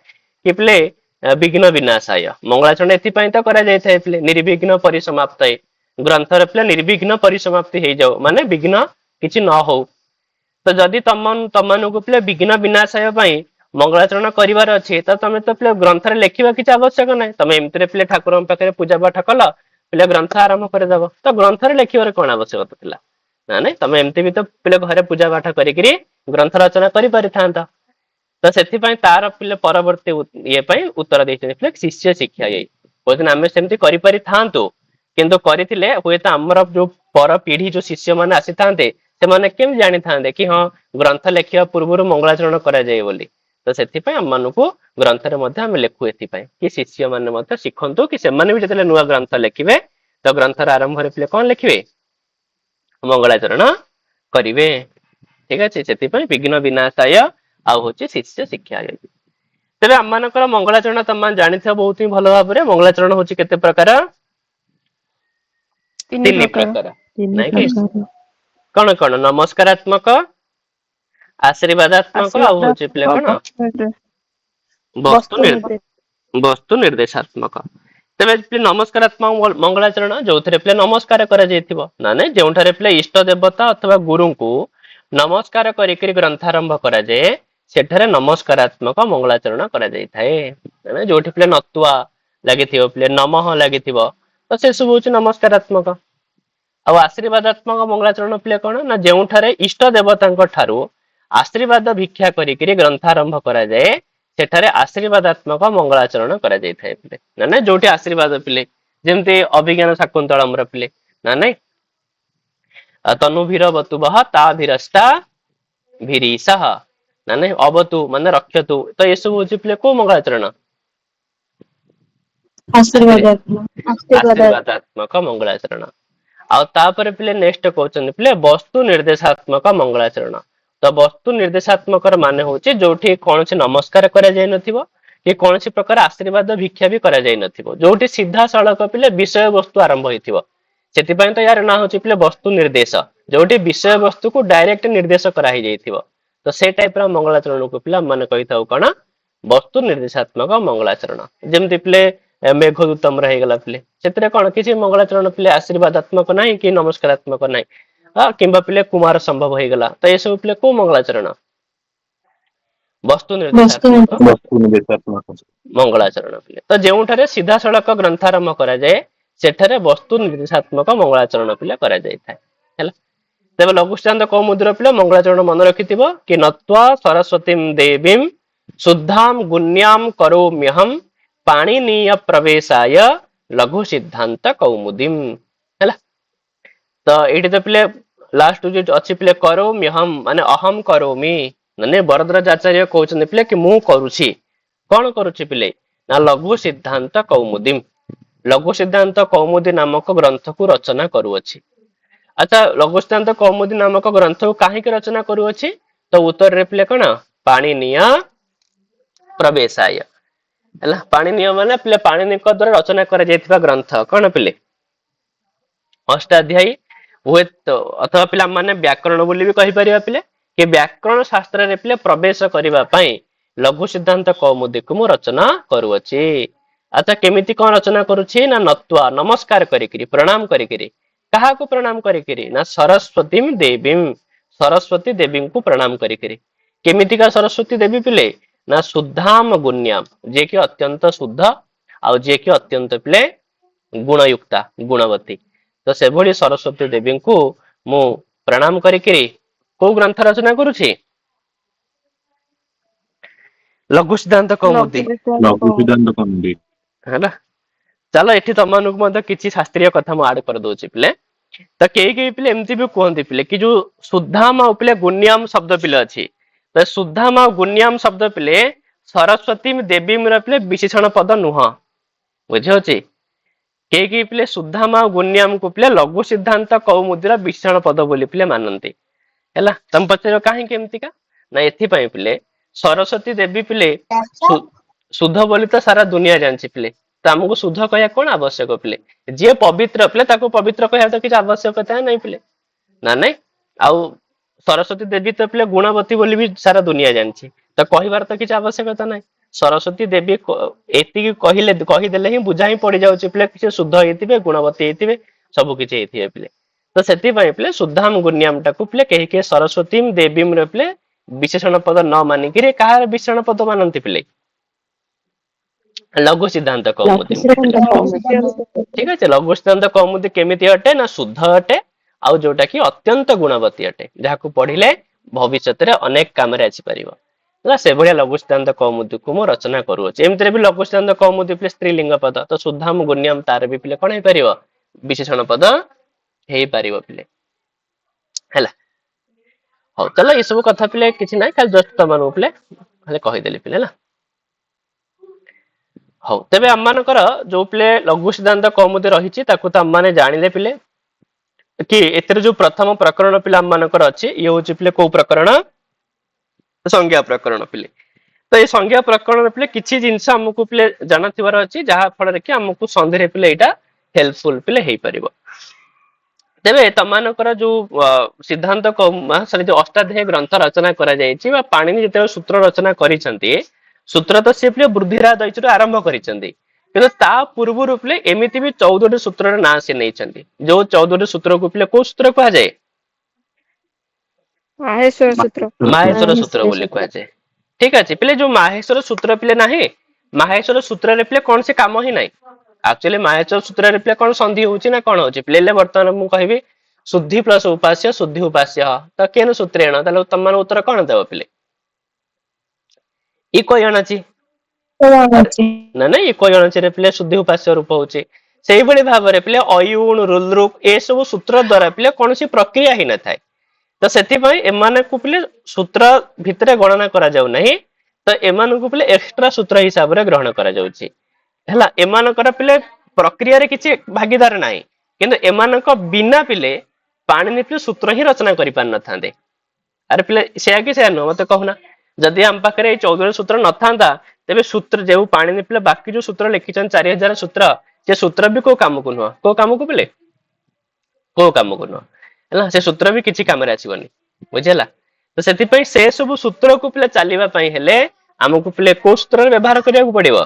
कि पिले विघ्न विनाशाय मंगलाचरण एथि पई तो करा जाय थाए पिले निर्विघ्न परिसमाप्तय ग्रंथ रे पिले निर्विघ्न परिसमाप्ति हे जाओ माने विघ्न किछि न हो तो जदि तमन को पिले विघ्न विनाशाय पई मंगलाचरण करिवार अछि त तमे तो पिले ग्रंथ रे लेखिबा किछि आवश्यक नै तमे एमतरे पिले ठाकुरन पाखरे पूजा पाठ कल पिले ग्रंथ आरंभ करे दबो तो ग्रंथ रे लेखिबार कोन आवश्यकता थिला ना नै तमे एमते भी तो पिले घरे पूजा पाठ करिकरी ग्रंथ रचना करि परिथांत ତ ସେଥିପାଇଁ ତାର ପିଲେ ପରବର୍ତ୍ତୀ ଇଏ ପାଇଁ ଉତ୍ତର ଦେଇଛନ୍ତି ପିଲେ ଶିଷ୍ୟ ଶିକ୍ଷା ଏଇ କହୁଛନ୍ତି ଆମେ ସେମିତି କରିପାରିଥାନ୍ତୁ କିନ୍ତୁ କରିଥିଲେ ହୁଏତ ଆମର ଯୋଉ ପର ପିଢି ଯୋଉ ଶିଷ୍ୟ ମାନେ ଆସିଥାନ୍ତେ ସେମାନେ କେମିତି ଜାଣିଥାନ୍ତେ କି ହଁ ଗ୍ରନ୍ଥ ଲେଖିବା ପୂର୍ବରୁ ମଙ୍ଗଳାଚରଣ କରାଯାଏ ବୋଲି। ତ ସେଥିପାଇଁ ଆମମାନଙ୍କୁ ଗ୍ରନ୍ଥରେ ମଧ୍ୟ ଆମେ ଲେଖୁ ଏଥିପାଇଁ କି ଶିଷ୍ୟ ମାନେ ମଧ୍ୟ ଶିଖନ୍ତୁ କି ସେମାନେ ବି ଯେତେବେଳେ ନୂଆ ଗ୍ରନ୍ଥ ଲେଖିବେ ତ ଗ୍ରନ୍ଥର ଆରମ୍ଭରେ ପିଲେ କଣ ଲେଖିବେ ମଙ୍ଗଳାଚରଣ କରିବେ। ଠିକ ଅଛି ସେଥିପାଇଁ ବିଘ୍ନ ବିନାଶାୟ ଆଉ ହଉଛି ଶିଷ୍ୟ ଶିକ୍ଷା। ତେବେ ଆମମାନଙ୍କର ମଙ୍ଗଳାଚରଣ ତମେ ଜାଣିଥିବ ବହୁତ ହିଁ ଭଲ ଭାବରେ ମଙ୍ଗଳାଚରଣ ହଉଛି କେତେ ପ୍ରକାର? ତିନି ପ୍ରକାର ନାଇଁ କି କଣ କଣ ନମସ୍କାରାତ୍ମକ ଆଶୀର୍ବାଦାତ୍ମକ ଆଉ ହଉଛି ପିଲେ କଣ ବସ୍ତୁ ନିର୍ଦ୍ଦେଶାତ୍ମକ। ତେବେ ନମସ୍କାରାତ୍ମକ ମଙ୍ଗଳାଚରଣ ଯୋଉଥିରେ ପିଲେ ନମସ୍କାର କରାଯାଇଥିବ ନା ନାଇଁ ଯେଉଁଠାରେ ପିଲେ ଇଷ୍ଟ ଦେବତା ଅଥବା ଗୁରୁଙ୍କୁ ନମସ୍କାର କରିକିରି ଗ୍ରନ୍ଥାରମ୍ଭ କରାଯାଏ ସେଠାରେ ନମସ୍କାରାତ୍ମକ ମଙ୍ଗଳାଚରଣ କରାଯାଇଥାଏ। ଯୋଉଠି ପିଲେ ନତୁଆ ଲାଗିଥିବ ପିଲେ ନମଃ ଲାଗିଥିବ ତ ସେ ସବୁ ହଉଛି ନମସ୍କାରାତ୍ମକ। ଆଉ ଆଶୀର୍ବାଦାତ୍ମକ ମଙ୍ଗଳାଚରଣ ପିଲେ କଣ ନା ଯେଉଁଠାରେ ଇଷ୍ଟ ଦେବତାଙ୍କ ଠାରୁ ଆଶୀର୍ବାଦ ଭିକ୍ଷା କରିକିରି ଗ୍ରନ୍ଥାରମ୍ଭ କରାଯାଏ ସେଠାରେ ଆଶୀର୍ବାଦାତ୍ମକ ମଙ୍ଗଳାଚରଣ କରାଯାଇଥାଏ ପିଲେ ନା ନାଇଁ ଯୋଉଠି ଆଶୀର୍ବାଦ ପିଲେ ଯେମିତି ଅଭିଜ୍ଞାନ ଶାକୁନ୍ତଳମର ପିଲେ ନା ନାଇଁ ତନୁଭିର ବତୁବହ ତା ଭିରଷ୍ଟା ଭିରିସହ ନା ନାଇଁ ଅବତୁ ମାନେ ରକ୍ଷତୁ ତ ଏସବୁ ହଉଛି ପିଲେ କୋଉ ମଙ୍ଗଳାଚରଣ? ଆଶୀର୍ବାଦାତ୍ମକ ମଙ୍ଗଳାଚରଣ। ଆଉ ତାପରେ ପିଲେ ନେକ୍ସଟ କହୁଛନ୍ତି ପିଲେ ବସ୍ତୁ ନିର୍ଦ୍ଦେଶାତ୍ମକ ମଙ୍ଗଳାଚରଣ। ତ ବସ୍ତୁ ନିର୍ଦ୍ଦେଶାତ୍ମକର ମାନେ ହଉଛି ଯୋଉଠି କୌଣସି ନମସ୍କାର କରାଯାଇ ନଥିବ କି କୌଣସି ପ୍ରକାର ଆଶୀର୍ବାଦ ଭିକ୍ଷା ବି କରାଯାଇ ନଥିବ ଯୋଉଠି ସିଧା ସଳଖ ପିଲେ ବିଷୟ ବସ୍ତୁ ଆରମ୍ଭ ହେଇଥିବ। ସେଥିପାଇଁ ତ ୟାର ନାଁ ହଉଛି ପିଲେ ବସ୍ତୁ ନିର୍ଦ୍ଦେଶ ଯୋଉଠି ବିଷୟ ବସ୍ତୁକୁ ଡାଇରେକ୍ଟ ନିର୍ଦ୍ଦେଶ କରାହେଇଯାଇଥିବ। ତ ସେଇ ଟାଇପର ମଙ୍ଗଳାଚରଣକୁ ପିଲା ମାନେ କହିଥାଉ କଣ ବସ୍ତୁ ନିର୍ଦ୍ଦେଶାତ୍ମକ ମଙ୍ଗଳାଚରଣ। ଯେମିତି ପିଲେ ମେଘଦୂତମର ହେଇଗଲା ପିଲେ ସେଥିରେ କଣ କିଛି ମଙ୍ଗଳାଚରଣ ପିଲେ ଆଶୀର୍ବାଦାତ୍ମକ ନାହିଁ କି ନମସ୍କାରାତ୍ମକ ନାହିଁ କିମ୍ବା ପିଲେ କୁମାର ସମ୍ଭବ ହେଇଗଲା ତ ଏସବୁ ପିଲେ କୋଉ ମଙ୍ଗଳାଚରଣ? ବସ୍ତୁ ନିର୍ଦ୍ଦେଶାତ୍ମକ ମଙ୍ଗଳାଚରଣ ପିଲେ ତ ଯେଉଁଠାରେ ସିଧାସଳଖ ଗ୍ରନ୍ଥାରମ୍ଭ କରାଯାଏ ସେଠାରେ ବସ୍ତୁ ନିର୍ଦ୍ଦେଶାତ୍ମକ ମଙ୍ଗଳାଚରଣ ପିଲେ କରାଯାଇଥାଏ ହେଲା। ତେବେ ଲଘୁଷ୍ଟାନ୍ତ କୌମୁଦୀର ପିଲେ ମଙ୍ଗଳାଚରଣ ମନେ ରଖିଥିବ କି ନତ୍ୱା ସରସ୍ୱତୀ ଦେବୀଂ ଶୁଦ୍ଧାಂ ଗୁଣ୍ୟାମ କରୋମ୍ୟହମ୍ ପାଣିନୀୟ ପ୍ରବେଶାୟ ଲଘୁ ସିଦ୍ଧାନ୍ତ କୌମୁଦୀମ ହେଲା। ତ ଏଇଠି ତ ପିଲେ ଲାଷ୍ଟ ଯୋଉ ଅଛି ପିଲେ କରୋମ୍ୟହମ୍ ମାନେ ଅହମ କରୋମି ମାନେ ବରଦରାଜ ଆଚାର୍ଯ୍ୟ କହୁଛନ୍ତି ପିଲେ କି ମୁଁ କରୁଛି କଣ କରୁଛି ପିଲେ ନା ଲଘୁ ସିଦ୍ଧାନ୍ତ କୌମୁଦୀମ ଲଘୁ ସିଦ୍ଧାନ୍ତ କୌମୁଦୀ ନାମକ ଗ୍ରନ୍ଥକୁ ରଚନା କରୁଅଛି। ଆଚ୍ଛା ଲଘୁସିଦ୍ଧାନ୍ତ କୌମୁଦୀ ନାମକ ଗ୍ରନ୍ଥକୁ କାହିଁକି ରଚନା କରୁଅଛି ତ ଉତ୍ତରରେ ପିଲେ କଣ ପାଣିନୀୟ ପ୍ରବେଶାୟ ହେଲା। ପାଣିନୀୟ ମାନେ ପିଲେ ପାଣିନୀୟଙ୍କ ଦ୍ୱାରା ରଚନା କରାଯାଇଥିବା ଗ୍ରନ୍ଥ କଣ ପିଲେ ଅଷ୍ଟାଧ୍ୟାୟୀ ହୁଏତ ଅଥବା ପିଲା ମାନେ ବ୍ୟାକରଣ ବୋଲି ବି କହିପାରିବା ପିଲେ କି ବ୍ୟାକରଣ ଶାସ୍ତ୍ରରେ ପିଲେ ପ୍ରବେଶ କରିବା ପାଇଁ ଲଘୁ ସିଦ୍ଧାନ୍ତ କୌମୁଦୀକୁ ମୁଁ ରଚନା କରୁଅଛି। ଆଚ୍ଛା କେମିତି କଣ ରଚନା କରୁଛି ନା ନତ୍ୱା ନମସ୍କାର କରିକିରି ପ୍ରଣାମ କରିକିରି କାହାକୁ ପ୍ରଣାମ କରିକିରି ନା ସରସ୍ୱତୀ ଦେବୀ ସରସ୍ୱତୀ ଦେବୀଙ୍କୁ ପ୍ରଣାମ କରିକିରି। କେମିତିକା ସରସ୍ୱତୀ ଦେବୀ ପିଲେ ନା ଶୁଦ୍ଧାମ ଗୁଣ୍ୟାମ ଯିଏକି ଅତ୍ୟନ୍ତ ଶୁଦ୍ଧ ଆଉ ଯିଏକି ଅତ୍ୟନ୍ତ ପିଲେ ଗୁଣୟୁକ୍ତା ଗୁଣବତୀ। ତ ସେଭଳି ସରସ୍ୱତୀ ଦେବୀଙ୍କୁ ମୁଁ ପ୍ରଣାମ କରିକିରି କୋଉ ଗ୍ରନ୍ଥ ରଚନା କରୁଛି ଲଘୁ ସିଦ୍ଧାନ୍ତ କୌମୁଦୀ ହେଲା। ଚାଲ ଏଠି ତମମାନଙ୍କୁ ମଧ୍ୟ କିଛି ଶାସ୍ତ୍ରୀୟ କଥା ମୁଁ ଆଡ କରିଦଉଛି ପିଲେ ତ କେହି କେହି ପିଲେ ଏମିତି ବି କୁହନ୍ତି ପିଲେ କି ଯୋଉ ଶୁଦ୍ଧାମ ଆଉ ପିଲେ ଗୁଣ୍ୟାମ ଶବ୍ଦ ପିଲେ ଅଛି ତ ଶୁଦ୍ଧାମ ଆଉ ଗୁଣ୍ୟାମ ଶବ୍ଦ ପିଲେ ସରସ୍ୱତୀ ଦେବୀଙ୍କର ପିଲେ ବିଶେଷଣ ପଦ ନୁହଁ ବୁଝିହଉଛି। କେହି କେହି ପିଲେ ଶୁଦ୍ଧାମ ଆଉ ଗୁଣ୍ୟାମକୁ ପିଲେ ଲଘୁ ସିଦ୍ଧାନ୍ତ କୌମୁଦୀର ବିଶେଷଣ ପଦ ବୋଲି ପିଲେ ମାନନ୍ତି ହେଲା। ତମେ ପଚାରିବ କାହିଁକି ଏମିତିକା ନା ଏଥିପାଇଁ ପିଲେ ସରସ୍ୱତୀ ଦେବୀ ପିଲେ ଶୁଦ୍ଧ ବୋଲି ତ ସାରା ଦୁନିଆ ଜାଣିଛି ପିଲେ ତ ଆମକୁ ଶୁଦ୍ଧ କହିବା କଣ ଆବଶ୍ୟକ ପିଲେ ଯିଏ ପବିତ୍ର ପିଲେ ତାକୁ ପବିତ୍ର କହିବା ତ କିଛି ଆବଶ୍ୟକତା ନାହିଁ ପିଲେ ନା ନାଇଁ। ଆଉ ସରସ୍ୱତୀ ଦେବୀ ତ ପିଲେ ଗୁଣବତୀ ବୋଲି ବି ସାରା ଦୁନିଆ ଜାଣିଛି ତ କହିବାର ତ କିଛି ଆବଶ୍ୟକତା ନାହିଁ। ସରସ୍ୱତୀ ଦେବୀ ଏତିକି କହିଦେଲେ ହିଁ ବୁଝା ହିଁ ପଡିଯାଉଛି ପିଲେ କିଛି ଶୁଦ୍ଧ ହେଇଥିବେ ଗୁଣବତୀ ହେଇଥିବେ ସବୁ କିଛି ହେଇଥିବେ ପିଲେ ତ ସେଥିପାଇଁ ପିଲେ ଶୁଦ୍ଧାମ ଗୁଣ୍ୟାମ ଟାକୁ ପିଲେ କେହି କେହି ସରସ୍ୱତୀ ଦେବୀ ପିଲେ ବିଶେଷଣ ପଦ ନ ମାନିକିରି କାହାର ବିଶେଷଣ ପଦ ମାନନ୍ତି ପିଲେ ଲଘୁ ସିଦ୍ଧାନ୍ତ କୌମୁଦୀ। ଠିକ ଅଛି ଲଘୁ ସିଦ୍ଧାନ୍ତ କୌମୁଦୀ କେମିତି ଅଟେ ନା ଶୁଦ୍ଧ ଅଟେ ଆଉ ଯୋଉଟା କି ଅତ୍ୟନ୍ତ ଗୁଣବତୀ ଅଟେ ଯାହାକୁ ପଢିଲେ ଭବିଷ୍ୟତରେ ଅନେକ କାମରେ ଆସିପାରିବ। ହେଲା ସେ ଭଳିଆ ଲଘୁ ସିଦ୍ଧାନ୍ତ କୌମୁଦୀକୁ ମୁଁ ରଚନା କରୁଅଛି। ଏମିତିରେ ବି ଲଘୁ ସିଦ୍ଧାନ୍ତ କୌମୁଦୀ ପିଲେ ସ୍ତ୍ରୀଲିଙ୍ଗ ପଦ, ତ ସୁଦ୍ଧାମ ଗୁଣ୍ୟମ ତାର ବି ପିଲେ କଣ ହେଇପାରିବ, ବିଶେଷଣ ପଦ ହେଇପାରିବ ପିଲେ। ହେଲା, ହଉ ତାହେଲେ ଏସବୁ କଥା ପିଲେ କିଛି ନାହିଁ, ଖାଲି ଜଷ୍ଟ ତମମାନଙ୍କୁ ପିଲେ ଖାଲି କହିଦେଲି ପିଲେ। ହେଲା, ହଉ ତେବେ ଆମମାନଙ୍କର ଯୋଉ ପିଲେ ଲଘୁ ସିଦ୍ଧାନ୍ତ କୌମୁଦୀ ରହିଛି ତାକୁ ତ ଆମମାନେ ଜାଣିଲେ ପିଲେ କି ଏଥିରେ ଯୋଉ ପ୍ରଥମ ପ୍ରକରଣ ପିଲା ଆମମାନଙ୍କର ଅଛି ଇଏ ହଉଛି ପିଲେ କୋଉ ପ୍ରକରଣ, ସଂଜ୍ଞା ପ୍ରକରଣ ପିଲେ। ତ ଏଇ ସଂଜ୍ଞା ପ୍ରକରଣ ପିଲେ କିଛି ଜିନିଷ ଆମକୁ ପିଲେ ଜାଣିଥିବାର ଅଛି, ଯାହା ଫଳରେ କି ଆମକୁ ସନ୍ଧିରେ ପିଲେ ଏଇଟା ହେଲ୍ପଫୁଲ ପିଲେ ହେଇପାରିବ। ତେବେ ତମାନଙ୍କର ଯୋଉ ସିଦ୍ଧାନ୍ତ ଯୋଉ ଅଷ୍ଟାଧ୍ୟାୟୀ ଗ୍ରନ୍ଥ ରଚନା କରାଯାଇଛି ବା ପାଣିନି ଯେତେବେଳେ ସୂତ୍ର ରଚନା କରିଛନ୍ତି, ସୂତ୍ର ତ ସେ ପିଲେ ବୃଦ୍ଧିରାଜ ଆରମ୍ଭ କରିଛନ୍ତି, କିନ୍ତୁ ତା ପୂର୍ବରୁ ପିଲେ ଏମିତି ବି 14ଟି ସୂତ୍ରର ନାଁ ସେ ନେଇଛନ୍ତି। ଯୋଉ 14ଟି ସୂତ୍ରକୁ ପିଲେ କୋଉ ସୂତ୍ର କୁହାଯାଏ, ମାହେଶ୍ଵର ସୂତ୍ର। ମାହେଶ୍ଵର ସୂତ୍ର ବୋଲି କୁହାଯାଏ। ଠିକ ଅଛି ପିଲେ, ଯୋଉ ମାହେଶ୍ଵର ସୂତ୍ର ପିଲେ ନାହିଁ, ମାହେଶ୍ଵର ସୂତ୍ରରେ ପିଲେ କୌଣସି କାମ ହିଁ ନାହିଁ। ଆକ୍ଚୁଆଲି ମାହେଶ୍ଵର ସୂତ୍ରରେ ପିଲେ କଣ ସନ୍ଧି ହଉଛି ନା କଣ ହଉଛି ପିଲେ, ବର୍ତ୍ତମାନ ମୁଁ କହିବି ଶୁଦ୍ଧି ପ୍ଲସ ଉପାସ୍ୟ ଶୁଦ୍ଧି ଉପାସ୍ୟ ତ କେନ ସୂତ୍ରେଣ, ତାହେଲେ ତମର ଉତ୍ତର କଣ ଦେବ ପିଲେ, ଇ କହି ଜଣାଛି ନା ନାଇଁ, ଇ କହି ଜଣାଛି ରେ ପିଲେ ଶୁଦ୍ଧି ଉପାସ୍ୟ ରୂପ ହଉଛି। ସେଇଭଳି ଭାବରେ ପିଲେ ଅୟୁଣ ରୁଲରୁକ ଏସବୁ ସୂତ୍ର ଦ୍ଵାରା ପିଲେ କୌଣସି ପ୍ରକ୍ରିୟା ହେଇନଥାଏ, ତ ସେଥିପାଇଁ ଏମାନଙ୍କୁ ପିଲେ ସୂତ୍ର ଭିତରେ ଗଣନା କରାଯାଉ ନାହିଁ, ତ ଏମାନଙ୍କୁ ପିଲେ ଏକ୍ସଟ୍ରା ସୂତ୍ର ହିସାବରେ ଗ୍ରହଣ କରାଯାଉଛି। ହେଲା, ଏମାନଙ୍କର ପିଲେ ପ୍ରକ୍ରିୟାରେ କିଛି ଭାଗିଦାର ନାହିଁ, କିନ୍ତୁ ଏମାନଙ୍କ ବିନା ପିଲେ ପାଣିନି ପିଲେ ସୂତ୍ର ହିଁ ରଚନା କରିପାରିନଥାନ୍ତେ। ଆରେ ପିଲେ ସେୟା କି ସେୟା ନୁହଁ ମତେ କହୁନା, ଯଦି ଆମ ପାଖରେ ଏଇ 14 ସୂତ୍ର ନଥାନ୍ତା ତେବେ ସୂତ୍ର ଯୋଉ ପାଣିନି ପିଲେ ବାକି ଯୋଉ ସୂତ୍ର ଲେଖିଛନ୍ତି 4000 ସୂତ୍ର, ସେ ସୂତ୍ର ବି କୋଉ କାମକୁ ନୁହଁ, କୋଉ କାମକୁ ପିଲେ, କୋଉ କାମକୁ ନୁହଁ। ହେଲା, ସେ ସୂତ୍ର ବି କିଛି କାମରେ ଆସିବନି, ବୁଝିହେଲା। ତ ସେଥିପାଇଁ ସେ ସବୁ ସୂତ୍ରକୁ ପିଲେ ଚାଲିବା ପାଇଁ ହେଲେ ଆମକୁ ପିଲେ କୋଉ ସୂତ୍ରରେ ବ୍ୟବହାର କରିବାକୁ ପଡିବ,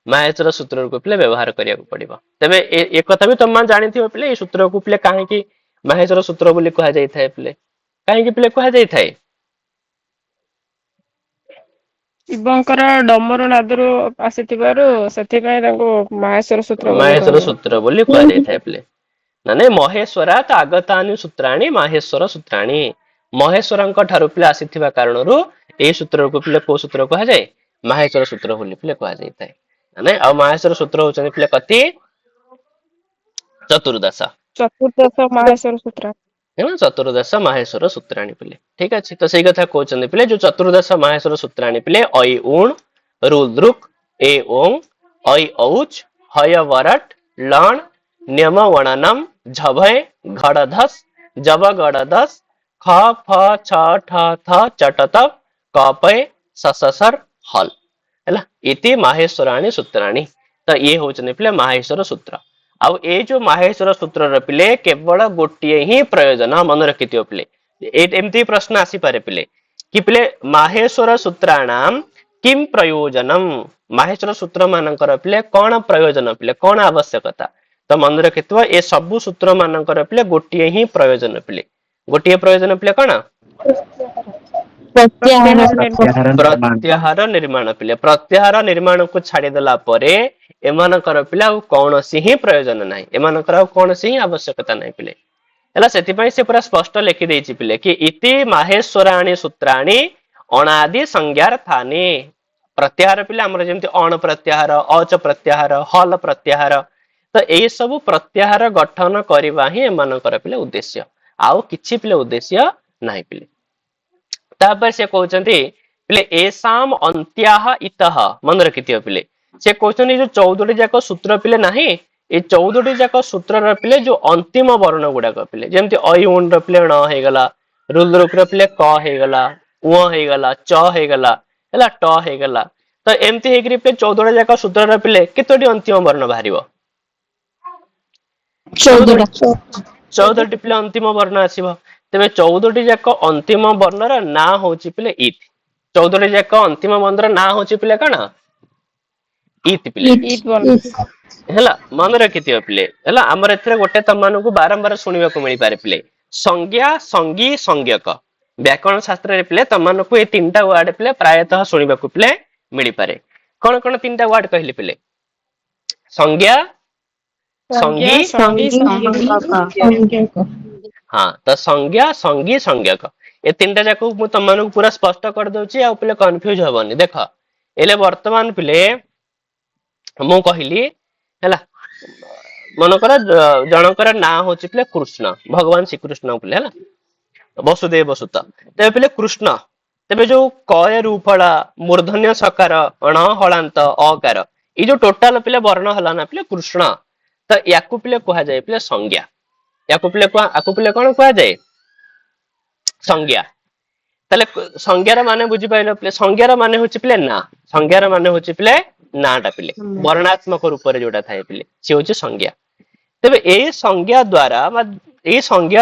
ମାହେଶ୍ଵର ସୂତ୍ରକୁ ପିଲେ ବ୍ୟବହାର କରିବାକୁ ପଡିବ। ତେବେ ଏ କଥା ବି ତମେ ଜାଣିଥିବ ପିଲେ, ଏଇ ସୂତ୍ରକୁ ପିଲେ କାହିଁକି ମାହେଶ୍ଵର ସୂତ୍ର ବୋଲି କୁହାଯାଇଥାଏ ପିଲେ, କାହିଁକି ପିଲେ କୁହାଯାଇଥାଏ, ଶିବଙ୍କର ଡମରୁ ନାଦରୁ ଆସିଥିବାରୁ ସେଥିପାଇଁ ତାଙ୍କୁ ମାହେଶ୍ଵର ସୂତ୍ର ବୋଲି ମାହେଶ୍ଵର କୁହାଯାଏ। ସୂତ୍ର ବୋଲି କୁହାଯାଇଥାଏ ପିଲେ। ମାନେ ମହେଶ୍ଵରାତ ଆଗତାନି ସୂତ୍ରାଣୀ ମାହେଶ୍ଵର ସୂତ୍ରାଣୀ, ମହେଶ୍ଵରଙ୍କ ଠାରୁ ପିଲେ ଆସିଥିବା କାରଣରୁ ଏଇ ସୂତ୍ରକୁ ପିଲେ କୋଉ ସୂତ୍ର କୁହାଯାଏ, ମାହେଶ୍ଵର ସୂତ୍ର ବୋଲି ପିଲେ କୁହାଯାଇଥାଏ। ମାନେ ଆଉ ମାହେଶ୍ଵର ସୂତ୍ର ହଉଛନ୍ତି ପିଲେ କତି, ଚତୁର୍ଦଶ, ଚତୁର୍ଦଶ ମାହେଶ୍ଵର ସୂତ୍ର। ଚତୁର୍ଦଶ ମାହେଶ୍ଵର ସୂତ୍ରାଣୀ ପିଲେ। ଠିକ ଅଛି, ତ ସେଇ କଥା କହୁଛନ୍ତି ପିଲେ, ଯୋଉ ଚତୁର୍ଦଶ ମାହେଶ୍ଵର ସୂତ୍ରାଣୀ ପିଲେ ଐ ଉଣ ରୁଦ୍ରୁକ ଏ ଓଂ ଐ ଔଚ ହୟ ବରଟ ଲଣ ନିୟମ वणनम झभय घड़धस जब गड़दस ख फ छ ठ थ चटत कपय सससर हल। ହେଲା, ଇତି ମାହେଶ୍ୱରାଣୀ ସୂତ୍ରାଣୀ। ତ ଇଏ ହଉଛନ୍ତି ପିଲେ ମାହେଶ୍ୱର ସୂତ୍ର। ଆଉ ଏଇ ଯୋଉ ମାହେଶ୍ୱର ସୂତ୍ରର ପିଲେ କେବଳ ଗୋଟିଏ ହିଁ ପ୍ରୟୋଜନ, ମନେ ରଖିଥିବ ପିଲେ। ଏମିତି ପ୍ରଶ୍ନ ଆସିପାରେ ପିଲେ କି ପିଲେ ମାହେଶ୍ୱର ସୂତ୍ରାଣାମ କିମ୍ ପ୍ରୟୋଜନମ୍, ମାହେଶ୍ୱର ସୂତ୍ର ମାନଙ୍କର ପିଲେ କଣ ପ୍ରୟୋଜନ, ପିଲେ କଣ ଆବଶ୍ୟକତା। ତ ମନେ ରଖିଥିବ ଏ ସବୁ ସୂତ୍ର ମାନଙ୍କର ପିଲେ ଗୋଟିଏ ହିଁ ପ୍ରୟୋଜନ ପିଲେ, ଗୋଟିଏ ପ୍ରୟୋଜନ ପିଲେ କଣ, ପ୍ରତ୍ୟାହାର ନିର୍ମାଣ ପିଲେ। ପ୍ରତ୍ୟାହାର ନିର୍ମାଣକୁ ଛାଡିଦେଲା ପରେ ଏମାନଙ୍କର ପିଲା ଆଉ କୌଣସି ହିଁ ପ୍ରୟୋଜନ ନାହିଁ, ଏମାନଙ୍କର ଆଉ କୌଣସି ହିଁ ଆବଶ୍ୟକତା ନାହିଁ ପିଲେ। ହେଲା, ସେଥିପାଇଁ ସେ ପୁରା ସ୍ପଷ୍ଟ ଲେଖିଦେଇଛି ପିଲେ କି ଇତି ମାହେଶ୍ୱରାଣୀ ସୂତ୍ରାଣୀ ଅଣାଦି ସଂଜ୍ଞାର୍ଥାନି। ପ୍ରତ୍ୟାହାର ପିଲେ ଆମର ଯେମିତି ଅଣ ପ୍ରତ୍ୟାହାର, ଅଚ ପ୍ରତ୍ୟାହାର, ହଲ ପ୍ରତ୍ୟାହାର, ତ ଏଇ ସବୁ ପ୍ରତ୍ୟାହାର ଗଠନ କରିବା ହିଁ ଏମାନଙ୍କର ପିଲେ ଉଦ୍ଦେଶ୍ୟ, ଆଉ କିଛି ପିଲେ ଉଦ୍ଦେଶ୍ୟ ନାହିଁ ପିଲେ। ତାପରେ ସେ କହୁଛନ୍ତି ପିଲେ ଏସାମ ଅନ୍ତ୍ୟାହ ଇତଃ, ମନେ ରଖିଥିବ ପିଲେ, ସେ କହୁଛନ୍ତି ଯୋଉ 14ଟି ଯାକ ସୂତ୍ର ପିଲେ ନାହିଁ, ଏଇ 14ଟି ଯାକ ସୂତ୍ରର ପିଲେ ଯୋଉ ଅନ୍ତିମ ବର୍ଣ୍ଣ ଗୁଡାକ ପିଲେ, ଯେମିତି ଅୟୁଣ ର ପିଲେ ଣ ହେଇଗଲା, ରୁଦ୍ରୁକ ର ପିଲେ କ ହେଇଗଲା, ଉଁ ହେଇଗଲା, ଚ ହେଇଗଲା, ହେଲା ଟ ହେଇଗଲା, ତ ଏମିତି ହେଇକରି ପିଲେ 14ଟା ଯାକ ସୂତ୍ରର ପିଲେ କେତୋଟି ଅନ୍ତିମ ବର୍ଣ୍ଣ ବାହାରିବ, 14ଟି ପିଲେ ଅନ୍ତିମ ବର୍ଣ୍ଣ ଆସିବ। ତେବେ 14ଟି ଯାକ ଅନ୍ତିମ ବର୍ଣ୍ଣର ନାଁ ହଉଛି ପିଲେ ଇତ୍। 14ଟି ଯାକ ଅନ୍ତିମ ବର୍ଣ୍ଣର ନାଁ ହଉଛି ପିଲେ କଣ, ଇତ୍ ପିଲେ। ଇଦ୍ ବନ ହେଲା, ମନେ ରଖିଥିବ ପିଲେ। ହେଲା, ଆମର ଏଥିରେ ଗୋଟେ ତମମାନଙ୍କୁ ବାରମ୍ବାର ଶୁଣିବାକୁ ମିଳିପାରେ ପିଲେ ସଂଜ୍ଞା, ସଙ୍ଗୀ, ସଂଜ୍ଞକ। ବ୍ୟାକରଣ ଶାସ୍ତ୍ରରେ ପିଲେ ତମମାନଙ୍କୁ ଏଇ 3ଟା ୱାର୍ଡ ପିଲେ ପ୍ରାୟତଃ ଶୁଣିବାକୁ ପିଲେ ମିଳିପାରେ। କଣ କଣ 3ଟା ୱାର୍ଡ କହିଲେ ପିଲେ, ସଂଜ୍ଞା, ସଂଜ୍ଞା ସଙ୍ଗୀ, ସଙ୍ଗୀ ସଂଜ୍ଞକ। ହଁ, ତ ସଂଜ୍ଞା, ସଙ୍ଗୀ, ସଂଜ୍ଞକ ए तीनटा जाक मु तुम मानक पूरा स्पष्ट कर दउची आ पिले कंफ्यूज हबनी देख एले वर्तमान पिले मु कहली हैला मनकर जनकर ना होची पिले कृष्ण भगवान श्री कृष्ण पिले हैला वसुदेव वसुत तेबे पिले कृष्ण तेबे जो कय रूपड़ा मूर्धन्य सकार अण हलांत अकार ये जो टोटाल पिले वर्ण हला ना पिले कृष्ण तो याकू पिले कहा जाए पिले संज्ञा याकू पिले कौन कहा जाए संज्ञा ताले संज्ञार माने बुझी पाइलो पिले संज्ञार माने होची पिले ना संज्ञार माने होची पिले नाटा पिले वर्णात्मक रूप रे जोटा थाए पिले से होची संज्ञा तेबे ए संज्ञा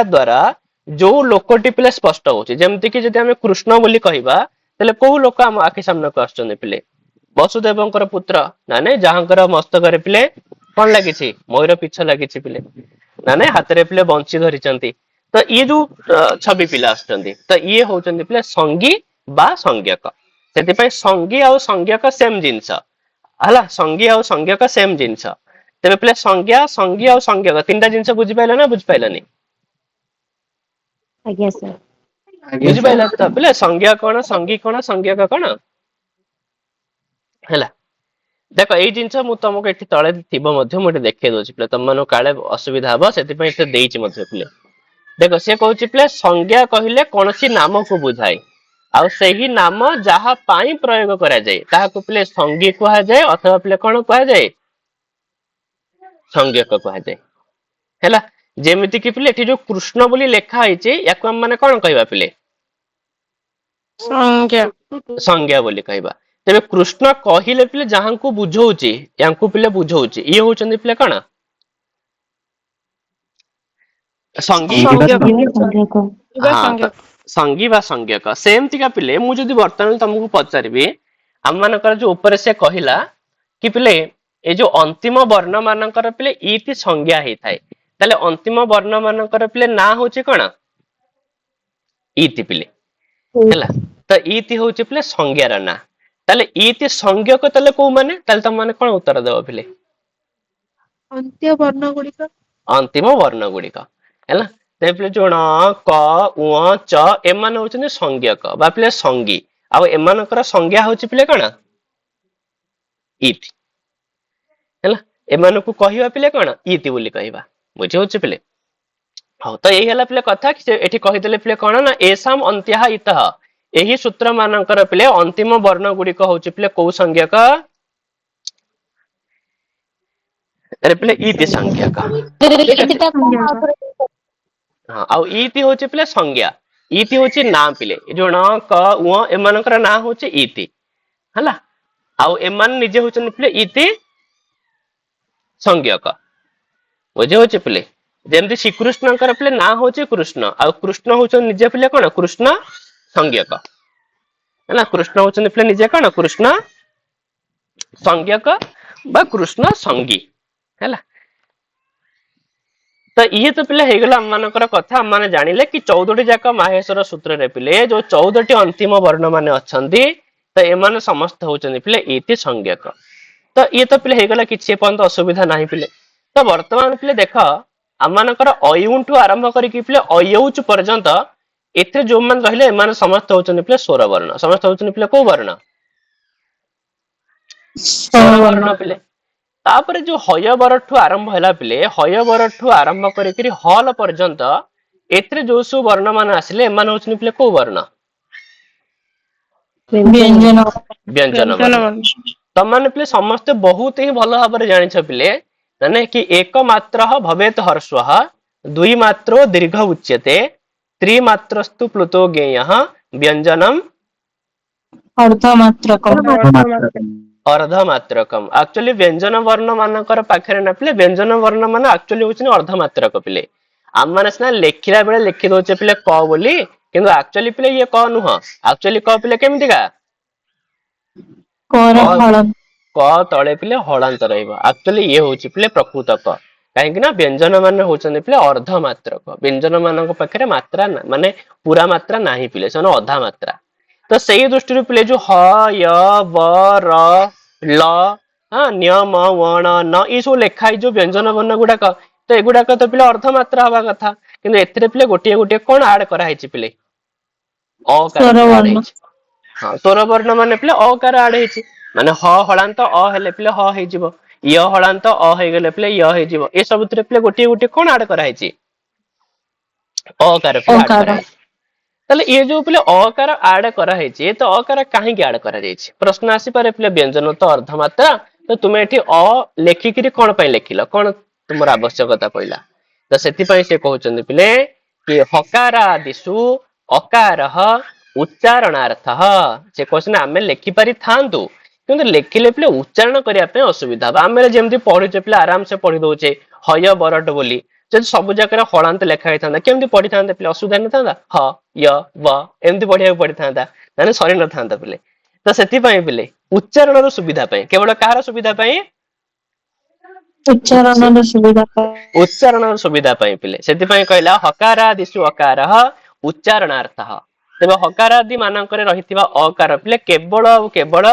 द्वारा जो लोकटी पिले स्पष्ट होची जेमति कि जदि हमें कृष्ण बोली कहिबा तले को लोक हम आखि सामने को आछन पिले वसुदेवंकर पुत्र ना नै जहांकर मस्तक रे पिले कोन लागिछि मयूर पिछ लागिछि पिले ना नै हाथ रे पिले बंची धरिचंती तो ये जो छवि पिला आछंती तो ये होचंती पिले संगी बा संज्ञक सेति पय संगी आ संज्ञक सेम जिंस हला संगी आ संज्ञक सेम जिंस तेबे पिले संज्ञा संगी आ संज्ञक तीनटा जिंस बुझि पाइला ना बुझि पाइलानी आज्ञा सर बुझि पाइला त पिले संज्ञा कोन संगी कोन संज्ञक कोन हला देखो एई जिंस मु तुमको एठी तळे थिबो मध्ये मु एठी देखै दोछि पिले तम मानो काळे असुविधा हबो सेति पय एते देइछि मध्ये पिले देखो से कहूछि पिले संज्ञा कहिले कोनसी नाम को बुझाए आ सेही नाम जहा पाई प्रयोग करा जाए ताहा को पिले संगी कहा जाए अथवा पिले कोन कहा जाए संज्ञक कहा जाए हैला जेमिति कि पिले एठी जो कृष्ण बोली लेखा आइछि याको हम माने कोन कहबा पिले संज्ञा संज्ञा बोली कहबा तेबे कृष्ण कहिले पिले जहां को बुझौछि यांकु पिले बुझौछि ये होचंदी पिले कोन संगी हाँ संगी बा संज्ञक सेमती का पिले मु जदि वर्तमान तुमको पचारिबी आम मानकर जो ऊपर से कहिला कि पिले ए जो अंतिम वर्ण मानकर पिले इति संज्ञा हेई थाए ताले अंतिम वर्ण मानकर पिले ना होची कोन इति पिले हैला तो इति होची पिले संज्ञार ना ताले इति संज्ञक ताले को माने ताले तुम माने कोन उत्तर देबो पिले अंत्य वर्ण गुड़िक अंतिम वर्ण गुड़िक हैला तेपले जो ण क उ च एमान होचने संज्ञक बा पिले संगी आ एमानकर संज्ञा होची पिले कोन इति हैला एमान को कहिबा पिले कोन इति बोली कहिबा बुझे होची पिले हो तो एही हला पिले कथा कि एठी कहि देले पिले कोन ना एसाम अंत्यः इतः एही सूत्र मानकर पिले अंतिम वर्ण गुड़िक होची पिले को संज्ञक अरे पिले इति संज्ञक हाँ आउ इति होची पिले संज्ञा इति होची नाम पिले जो न क उ एमानकर ना होची इति हला आउ एमान निजे होचन पिले इति संज्ञक बुझे होची पिले जेमति श्री कृष्णकर पिले ना होची कृष्ण आउ कृष्ण होचन निजे पिले कोन कृष्ण संज्ञक हला कृष्ण होचन पिले निजे कोन कृष्ण संज्ञक बा कृष्ण संगी हला तो ये तो पिले हेगला मानकर कथा हम माने जानिले कि 14टी जाक माहेश्वर सूत्र रे पिले जो 14टी अंतिम वर्ण माने अछंती तो ए माने समस्त होचनी पिले इति संज्ञक तो ये तो पिले हेगला किछि पंत असुविधा नाही पिले तो वर्तमान पिले देख हम मानकर अयुंठु आरंभ करी कि पिले अयौच पर्यंत एथे जो मान रहिले ए माने समस्त होचनी पिले स्वर वर्ण समस्त होचनी पिले को वर्ण स्वर वर्ण पिले तापर जो हयबरठु आरंभ हैला पिले हयबरठु आरंभ करी हल पर्यंत एथरे जो सु वर्ण मान आसिले एमान होचनी पिले को वर्ण व्यंजन व्यंजन वर्ण तमाने पिले समस्त बहुत ही भलो भाबरे जानिछ पिले माने कि एक मात्रः भवेत हर्षः दुई मात्रो दीर्घ उच्यते त्रि मात्रस्तु प्लुतो ज्ञेयः व्यंजनम अर्धमात्रकम एक्चुअली व्यंजन वर्ण मानकर पाखरे न पिले व्यंजन वर्ण मान एक्चुअली होचनी अर्धमात्रक पिले आम माने सिना लेखिला बेले लिखि दोचे पिले क बोली किंतु एक्चुअली पिले ये क नुह एक्चुअली क पिले केमितिका क तळे पिले हळांत रहइबो एक्चुअली ये होची पिले प्रकृत क काहेकि ना व्यंजन मान होचनी पिले अर्धमात्रक व्यंजन मानक पाखरे मात्रा माने पूरा मात्रा नाही पिले सन अधा मात्रा तो सही दृष्टि पिले जो ह य व र ल न्य म वण न ई सब लेखाई जो व्यंजन वर्ण गुडाक तो एगुडाक तो पिले अर्धमात्रा हवा कथा किंतु एथिरे पिले गोटे गोटे कोन ऐड करा हिची पिले ଅକାର ସ୍ୱର ପିଲେ ଆଡ ବର୍ଣ୍ଣ। ହେଇଛି। ହଁ ସ୍ୱର ବର୍ଣ୍ଣ ମାନେ ପିଲେ ଅକାର ଆଡ ହେଇଛି, ମାନେ ହ ହଳାନ୍ତ ଅ ହେଲେ ପିଲେ ହ ହେଇଯିବ, ୟ ହଳାନ୍ତ ଅ ହେଇଗଲେ ପିଲେ ୟ ହେଇଯିବ। ଏ ସବୁଥିରେ ପିଲେ ଗୋଟିଏ ଗୋଟିଏ କଣ ଆଡ କରାହେଇଛି? ଅକାର ପିଲେ ଆଡ ଅକାର। କରାହେଇଛି। ତାହେଲେ ଇଏ ଯୋଉ ପିଲେ ଅକାର ଆଡ କରାହେଇଛି, ତ ଅକାର କାହିଁକି ଆଡ କରାଯାଇଛି? ପ୍ରଶ୍ନ ଆସିପାରେ ପିଲେ ବ୍ୟଞ୍ଜନ ତ ଅର୍ଦ୍ଧମାତ୍ରା, ତ ତୁମେ ଏଠି ଅ ଲେଖିକିରି କଣ ପାଇଁ ଲେଖିଲ, କଣ ତୁମର ଆବଶ୍ୟକତା ପଇଲା? ତ ସେଥିପାଇଁ ସେ କହୁଛନ୍ତି ପିଲେ କି ହକାରାଦିଷୁ ଅକାରଃ ଉଚ୍ଚାରଣାର୍ଥ। ସେ କହୁଛନ୍ତି ଆମେ ଲେଖିପାରିଥାନ୍ତୁ, କିନ୍ତୁ ଲେଖିଲେ ପିଲେ ଉଚ୍ଚାରଣ କରିବା ପାଇଁ ଅସୁବିଧା ହବ। ଆମେ ଯେମିତି ପଢୁଛେ ପିଲେ ଆରାମସେ ପଢି ଦଉଛେ ହୟ ବରଟ ବୋଲି, ଯଦି ସବୁ ଜାଗାରେ ହଳାନ୍ତ ଲେଖା ହେଇଥାନ୍ତା କେମିତି ପଢିଥାନ୍ତେ ପିଲେ? ଅସୁବିଧା ନଥାନ୍ତା? ହ ୟ ବ ଏମିତି ପଢିବାକୁ ପଡିଥାନ୍ତା, ମାନେ ସରି ନଥାନ୍ତା ପିଲେ। ତ ସେଥିପାଇଁ ପିଲେ ଉଚ୍ଚାରଣର ସୁବିଧା ପାଇଁ, କେବଳ କାହାର ସୁବିଧା ପାଇଁ? ଉଚ୍ଚାରଣର ସୁବିଧା ପାଇଁ। ଉଚ୍ଚାରଣର ସୁବିଧା ପାଇଁ ପିଲେ, ସେଥିପାଇଁ କହିଲା ହକାରାଦିଷୁ ଅକାରଃ ଉଚ୍ଚାରଣାର୍ଥ। ତେବେ ହକାରାଦି ମାନଙ୍କରେ ରହିଥିବା ଅକାର ପିଲେ କେବଳ ଆଉ କେବଳ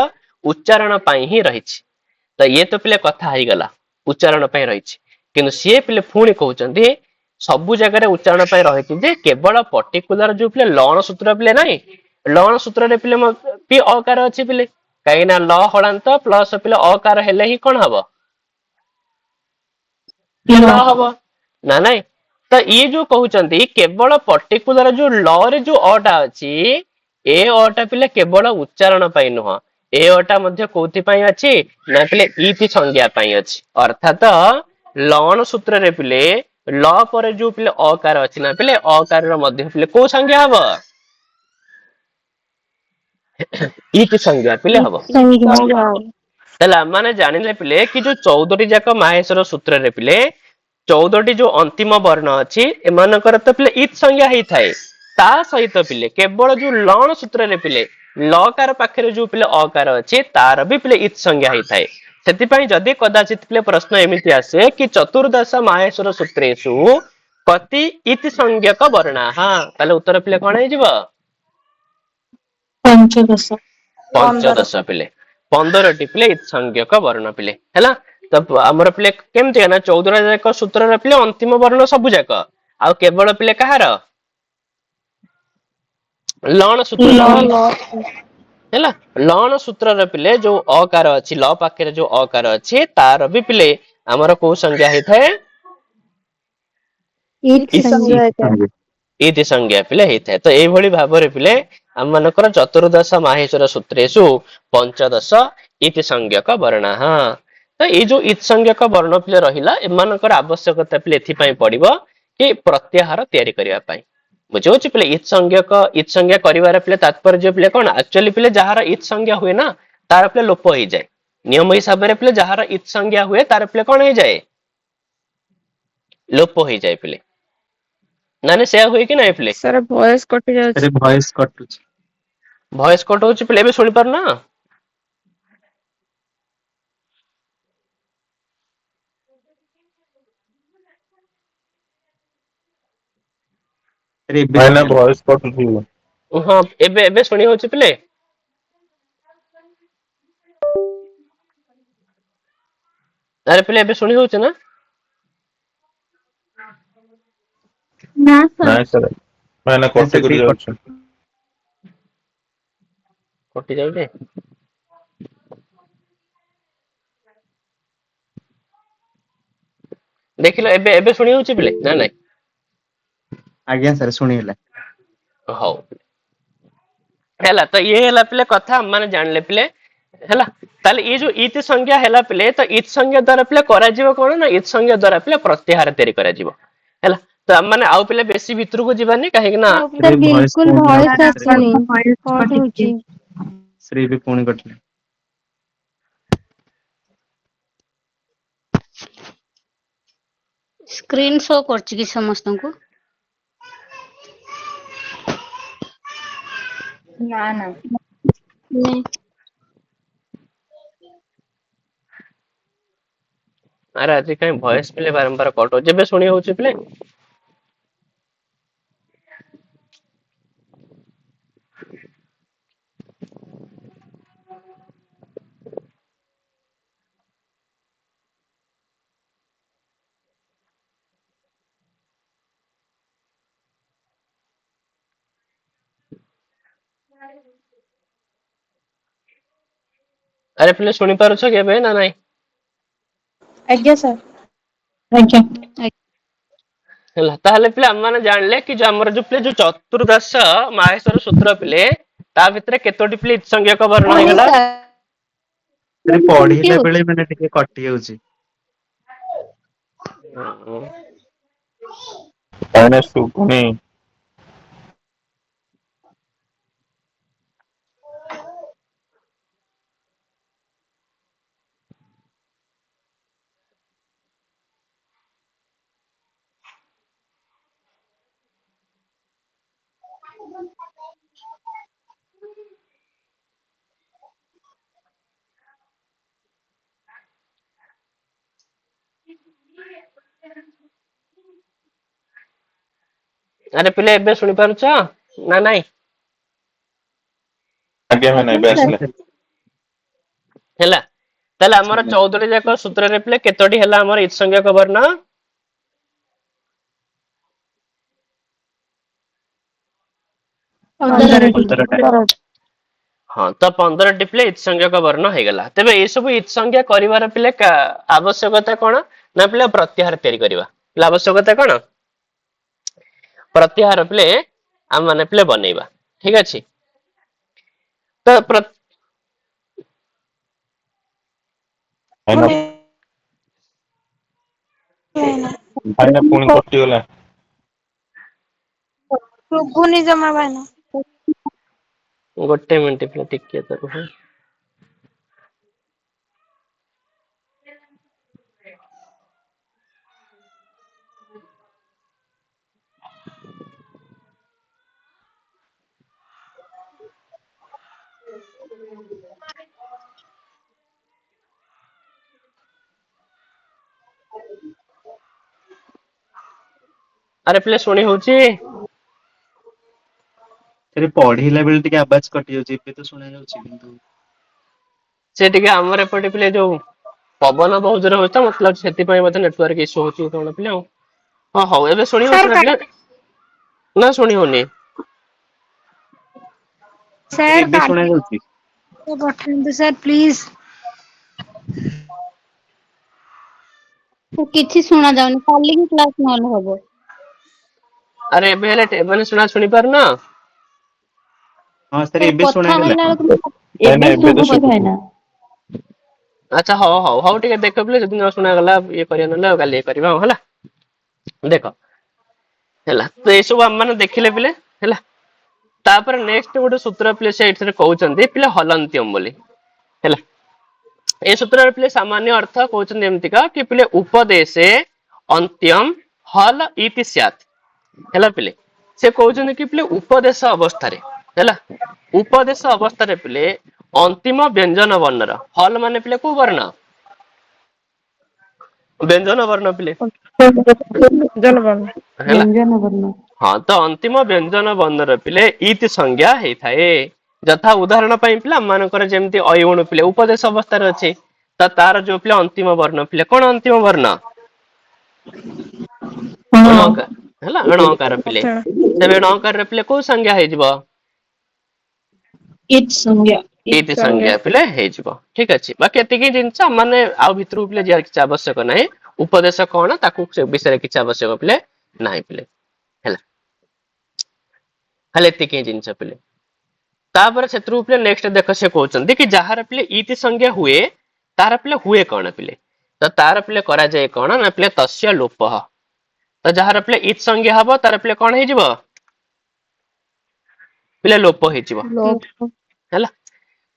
ଉଚ୍ଚାରଣ ପାଇଁ ହିଁ ରହିଛି। ତ ଇଏ ତ ପିଲେ କଥା ହେଇଗଲା ଉଚ୍ଚାରଣ ପାଇଁ ରହିଛି, କିନ୍ତୁ ସିଏ ପିଲେ ପୁଣି କହୁଛନ୍ତି ସବୁ ଜାଗାରେ ଉଚ୍ଚାରଣ ପାଇଁ ରହିଛି ଯେ କେବଳ ପର୍ଟିକୁଲାର ଯୋଉ ପିଲେ ଲଣ ସୂତ୍ର ପିଲେ ନାହିଁ, ଲଣ ସୂତ୍ରରେ ପିଲେ ବି ଅକାର ଅଛି ପିଲେ, କାହିଁକି ନା ଲ ହଳାନ୍ତ ପ୍ଲସ ପିଲେ ଅକାର ହେଲେ ହିଁ କଣ ହବ? ଲ ହବ ନା ନାଇଁ? ତ ଇଏ ଯୋଉ କହୁଛନ୍ତି କେବଳ ପର୍ଟିକୁଲାର ଯୋଉ ଲ ରେ ଯୋଉ ଅ ଟା ଅଛି, ଏ ଅ ଟା ପିଲେ କେବଳ ଉଚ୍ଚାରଣ ପାଇଁ ନୁହଁ, ଏ ଅ ଟା ମଧ୍ୟ କୋଉଥିପାଇଁ ଅଛି ନା ପିଲେ ଇତି ସଂଜ୍ଞା ପାଇଁ ଅଛି। ଅର୍ଥାତ ଲଣ ସୂତ୍ରରେ ପିଲେ ଲ ପରେ ଯୋଉ ପିଲେ ଅକାର ଅଛି ନା ପିଲେ ଅକାରର ମଧ୍ୟ ପିଲେ କୋଉ ସଂଜ୍ଞା ହବ? ଇତି ସଂଜ୍ଞା ପିଲେ ହବ। ସଂଜ୍ଞା। ହେଲା ମାନେ ଜାଣିଲେ ପିଲେ କି ଯୋଉ 14ଟି ଯାକ ମାହେଶ୍ଵର ସୂତ୍ରରେ ପିଲେ 14ଟି ଯୋଉ ଅନ୍ତିମ ବର୍ଣ୍ଣ ଅଛି ଏମାନଙ୍କର ତ ପିଲେ ଇତ୍ ସଂଜ୍ଞା ହେଇଥାଏ, ତା ସହିତ ପିଲେ କେବଳ ଯୋଉ ଲଣ ସୂତ୍ରରେ ପିଲେ ଲକାର ପାଖରେ ଯୋଉ ପିଲେ ଅକାର ଅଛି ତାର ବି ପିଲେ ଇତ୍ ସଂଜ୍ଞା ହେଇଥାଏ। ସେଥିପାଇଁ ଯଦି କଦାଚିତ୍ ପିଲେ ପ୍ରଶ୍ନ ଏମିତି ଆସେ କି ଚତୁର୍ଦଶ ମାହେଶ୍ଵର ସୂତ୍ରେଷୁ କତି ଇତ୍ ସଂଜ୍ଞକ ବର୍ଣ୍ଣାଃ, ତାହେଲେ ଉତ୍ତର ପିଲେ କଣ ହେଇଯିବ? ପଞ୍ଚଦଶ। 15 ପିଲେ 15ଟି ପିଲେ ଇତ୍ ସଂଜ୍ଞକ ବର୍ଣ୍ଣ ପିଲେ ହେଲା। ତ ଆମର ପିଲେ କେମିତି ନା 14 ଯାକ ସୂତ୍ରରେ ପିଲେ ଅନ୍ତିମ ବର୍ଣ୍ଣ ସବୁ ଯାକ, ଆଉ କେବଳ ପିଲେ କାହାର? ଲଣ ସୂତ୍ରର ପିଲେ ହେଲା। ଲଣ ସୂତ୍ରର ପିଲେ ଯୋଉ ଅକାର ଅଛି, ଲ ପାଖରେ ଯୋଉ ଅକାର ଅଛି ତାର ବି ପିଲେ ଆମର କୋଉ ସଂଜ୍ଞା ହେଇଥାଏ? ଇତି ସଂଜ୍ଞା ପିଲେ ହେଇଥାଏ। ତ ଏଇଭଳି ଭାବରେ ପିଲେ ଆମ ମାନଙ୍କର ଚତୁର୍ଦଶ ମାହେଶ୍ଵର ସୂତ୍ରେଷୁ ପଞ୍ଚଦଶ ଇତି ସଂଜ୍ଞକ ବର୍ଣ୍ଣାଃ। ତ ଏଇ ଯୋଉ ଇତ୍ ସଂଜ୍ଞକ ବର୍ଣ୍ଣ ପିଲେ ରହିଲା, ଏମାନଙ୍କର ଆବଶ୍ୟକତା ପିଲେ ଏଥିପାଇଁ ପଡିବ କି ପ୍ରତ୍ୟାହାର ତିଆରି କରିବା ପାଇଁ। ବୁଝିହଉଛି ପିଲେ? ଇତ୍ ସଂଜ୍ଞା କରିବାର ପିଲେ ତାତ୍ପର୍ଯ୍ୟ ପିଲେ କଣ? ଆକ୍ଚୁଆଲି ପିଲେ ଯାହାର ଇତ୍ ସଂଜ୍ଞା ହୁଏ ନା ତାର ପିଲେ ଲୋପ ହେଇଯାଏ। ନିୟମ ହିସାବରେ ପିଲେ ଯାହାର ଇତ୍ ସଂଜ୍ଞା ହୁଏ ତାର ପିଲେ କଣ ହେଇଯାଏ? ଲୋପ ହେଇଯାଏ ପିଲେ। ମାନେ ସେୟା ହୁଏ କି ନାଇଁ ପିଲେ? ସାର୍ ଭଏସ କଟି ଯାଉଛି। ଭଏସ କଟୁଛି। ଭଏସ କଟ ହଉଛି ପିଲେ, ଏବେ ଶୁଣିପାରୁନ? ଭାଇନା ଭଏସ କଟୁଛି। ହଁ ଏବେ ଏବେ ଶୁଣି ହଉଛି ପିଲେ? ଆରେ ପିଲେ ଏବେ ଶୁଣି ହଉଛି ନା? ନାଇଁ ସାର୍ ଭାଇନା କଟି କରି ଯାଉଛି। କଟି ଯାଉଛି। ଦେଖିଲ ଏବେ ଏବେ ଶୁଣି ହଉଛି ପିଲେ ନା ନାଇଁ? ଆଜ୍ଞା ସାର୍ ଶୁଣିହେଲା। ହଉ ହେଲା। ତ ଇଏ ହେଲା ପିଲେ କଥା ମାନେ ଜାଣିଲେ ପିଲେ ହେଲା। ତାହେଲେ ଏଇ ଯୋଉ ଇତି ସଂଜ୍ଞା ହେଲା ପିଲେ, ତ ଇତ୍ ସଂଜ୍ଞା ଦ୍ଵାରା ପିଲେ କରାଯିବ କଣ ନା ଇତ୍ ସଂଜ୍ଞା ଦ୍ଵାରା ପିଲେ ପ୍ରତ୍ୟାହାର ତିଆରି କରାଯିବ ହେଲା। ତ ଆମେ ମାନେ ଆଉ ପିଲେ ବେଶୀ ଭିତରକୁ ଯିବାନି, କାହିଁକି ନା ବିଲକୁଲ ଭଏସ ଆସୁନି, କଟ ହଉଛି। ଶ୍ରୀ ବି ପୁଣି କଟିଲେ। ସ୍କ୍ରିନ୍ ଶୋ କରୁଛି କି ସମସ୍ତଙ୍କୁ? ନା ନା। ନାଇଁ। ଆରେ ଆଜି କାହିଁ ଭଏସ ପିଲେ ବାରମ୍ବାର କଟ ହଉଛି? ଏବେ ଶୁଣି ହଉଛି ପିଲେ? ଆରେ ପିଲେ ଶୁଣି ପାରୁଛ କି ଏବେ ନା ନାଇଁ? ଆଜ୍ଞା ସାର୍। ଆଜ୍ଞା। ହେଲା ତାହେଲେ ପିଲେ ଆମମାନେ ଜାଣିଲେ କି ଯୋଉ ଆମର ଯୋଉ ପିଲେ ଯୋଉ ଚତୁର୍ଦଶ ମାହେଶ୍ଵର ସୂତ୍ର ପିଲେ ତା ଭିତରେ କେତୋଟି ପିଲେ ସଂଖ୍ୟକ ବର୍ଣ୍ଣ ଶୁଭୁନି ହେଇଗଲା? ସାର୍। ପଢିଲା ବେଳେ ମାନେ ଟିକେ କଟି ଯାଉଛି। କାହିଁକିନା ଶୁଭୁନି। ଆରେ ପିଲେ ଏବେ ଶୁଣିପାରୁଛ ନା ନାଇଁ? ଆଜ୍ଞା ଭାଇନା ଏବେ ଆଜ୍ଞା ଆସିଲା। ସାର୍। ହେଲା ତାହେଲେ ଆମର 14ଟି ଯାକ ସୂତ୍ରରେ ପିଲେ କେତୋଟି ହେଲା ଆମର ଇତ୍ ସଂଖ୍ୟକ ବର୍ଣ୍ଣ? ପନ୍ଦରଟି। 15ଟା। ହଁ ତ 15ଟି ପିଲେ ଇତ୍ ସଂଖ୍ୟକ ବର୍ଣ୍ଣ ହେଇଗଲା। ତେବେ ଏଇ ସବୁ ଇତ୍ ସଂଖ୍ୟା କରିବାର ପିଲେ ଆବଶ୍ୟକତା କଣ? ନା ପିଲେ ପ୍ରତ୍ୟାହାର ତିଆରି କରିବା। ପିଲେ ଆବଶ୍ୟକତା କଣ? ପ୍ରତ୍ୟାହାର ପିଲେ ଆମ ମାନେ ପିଲେ ବନେଇବା। ଠିକ ଅଛି। ତ ଭାଇନା ଭାଇନା ପୁଣି କଟିଗଲା। ଶୁଭୁନି ଜମା ଭାଇନା। ଗୋଟେ ମିନିଟ ପିଲେ ଟିକେ ତ ରୁହ। ଆରେ ପିଲେ ଶୁଣି ହଉଛି? ସେଠି ପଢିଲା ବେଳେ ଟିକେ ଆବାଜ କଟି ଯାଉଛି। ଏବେ ତ ଶୁଣା ଯାଉଛି କିନ୍ତୁ ସେ ଟିକେ ଆମର ଏପଟେ ପିଲେ ଯୋଉ ପବନ ବହୁତ ଜୋରେ ହଉଛି ତ ମତେ ଲାଗୁଛି ସେଥିପାଇଁ ବୋଧେ ନେଟୱାର୍କ ଇସୁ ହଉଛି କଣ ପିଲେ ଆଉ। ହଁ ହଉ ଏବେ ଶୁଣି ହଉଛି ସାର୍ ନା ପିଲେ? ନା ଶୁଣି ହଉନି? ସାର୍ ସାର୍ ଏବେ ଶୁଣା ଯାଉଛି। ପଠାନ୍ତୁ ସାର୍ ପ୍ଲିଜ। କିଛି ଶୁଣା ଯାଉନି କାଲିକି କ୍ଲାସ ନହେଲେ ହବ। ଆରେ ଏବେ ହେଲେ ମାନେ ଶୁଣି ପାରୁନ? ହଁ ସାର୍ ସାର୍ ଏବେ କଥା ଶୁଣାଗଲା। କହିଲା ବେଳକୁ ଭାଇନା ଏବେ ଏବେ ତ ଶୁଭୁଛି ଭାଇନା। ଆଚ୍ଛା ହଉ ଟିକେ ଦେଖ ପିଲେ ଯଦି ନ ଶୁଣାଗଲା ଇଏ କରିବା ନହେଲେ ଆଉ କାଲି ଇଏ କରିବା ଆଉ ହେଲା। ଦେଖ ହେଲା ତ ଏଇସବୁ ଆମ ମାନେ ଦେଖିଲେ ପିଲେ ହେଲା। ତାପରେ ନେକ୍ସଟ ଗୋଟେ ସୂତ୍ର ପିଲେ ସେ ଏଥିରେ କହୁଛନ୍ତି ପିଲେ ହଲନ୍ତ୍ୟମ ବୋଲି ହେଲା। ଏ ସୂତ୍ରରେ ପିଲେ ସାମାନ୍ୟ ଅର୍ଥ କହୁଛନ୍ତି ଏମିତିକା କି ପିଲେ ଉପଦେଶେ ଅନ୍ତ୍ୟମ ହଲ ଇତି ସ୍ୟାତ ହେଲା ପିଲେ। ସେ କହୁଛନ୍ତି କି ପିଲେ ଉପଦେଶ ଅବସ୍ଥାରେ ହେଲା ଉପଦେଶ ଅବସ୍ଥାରେ ପିଲେ ଅନ୍ତିମ ବ୍ୟଞ୍ଜନ ବର୍ଣ୍ଣର ହଲ ମାନେ ପିଲେ କୋଉ ବର୍ଣ୍ଣ? ବ୍ୟଞ୍ଜନ ବର୍ଣ୍ଣ ପିଲେ ଜନଗଣ ହେଲା। ହଁ ତ ଅନ୍ତିମ ବ୍ୟଞ୍ଜନ ବର୍ଣ୍ଣର ପିଲେ ଇତି ସଂଜ୍ଞା ହେଇଥାଏ। ଯଥା ଉଦାହରଣ ପାଇଁ ପିଲା ଆମ ମାନଙ୍କର ଯେମିତି ଅଇଉଣୁ ପିଲେ ଉପଦେଶ ଅବସ୍ଥାରେ ଅଛି। ତ ତାର ଯୋଉ ପିଲା ଅନ୍ତିମ ବର୍ଣ୍ଣ ପିଲେ କଣ ଅନ୍ତିମ ବର୍ଣ୍ଣ? ଣକାର ହେଲା ଣକାର ପିଲେ ତେବେ ଣକାରରେ ପିଲେ କୋଉ ସଂଜ୍ଞା ହେଇଯିବ? ଇଟ୍ ସଂଜ୍ଞା। ଇତି ସଂଜ୍ଞା ପିଲେ ହେଇଯିବ ଠିକ ଅଛି। ବାକି ଏତିକି ଜିନିଷ ମାନେ ଆଉ ଭିତରକୁ ପିଲେ ଯିବାର କିଛି ଆବଶ୍ୟକ ନାହିଁ। ଉପଦେଶ କଣ ତାକୁ ସେ ବିଷୟରେ କିଛି ଆବଶ୍ୟକ ପିଲେ ନାହିଁ ପିଲେ ହେଲା। ଖାଲି ଏତିକି ଜିନିଷ ପିଲେ। ତାପରେ ସେଥିରୁ ପିଲେ ନେକ୍ସଟ ଦେଖ ସେ କହୁଛନ୍ତି କି ଯାହାର ପିଲେ ଇତି ସଂଜ୍ଞା ହୁଏ ତାର ପିଲେ ହୁଏ କଣ ପିଲେ ତ ତାର ପିଲେ କରାଯାଏ କଣ ନା ପିଲେ ତସ୍ୟ ଲୋପଃ। ତ ଯାହାର ପିଲେ ଇତ୍ ସଂଜ୍ଞା ହବ ତାର ପିଲେ କଣ ହେଇଯିବ? ପିଲେ ଲୋପ ହେଇଯିବ ହେଲା।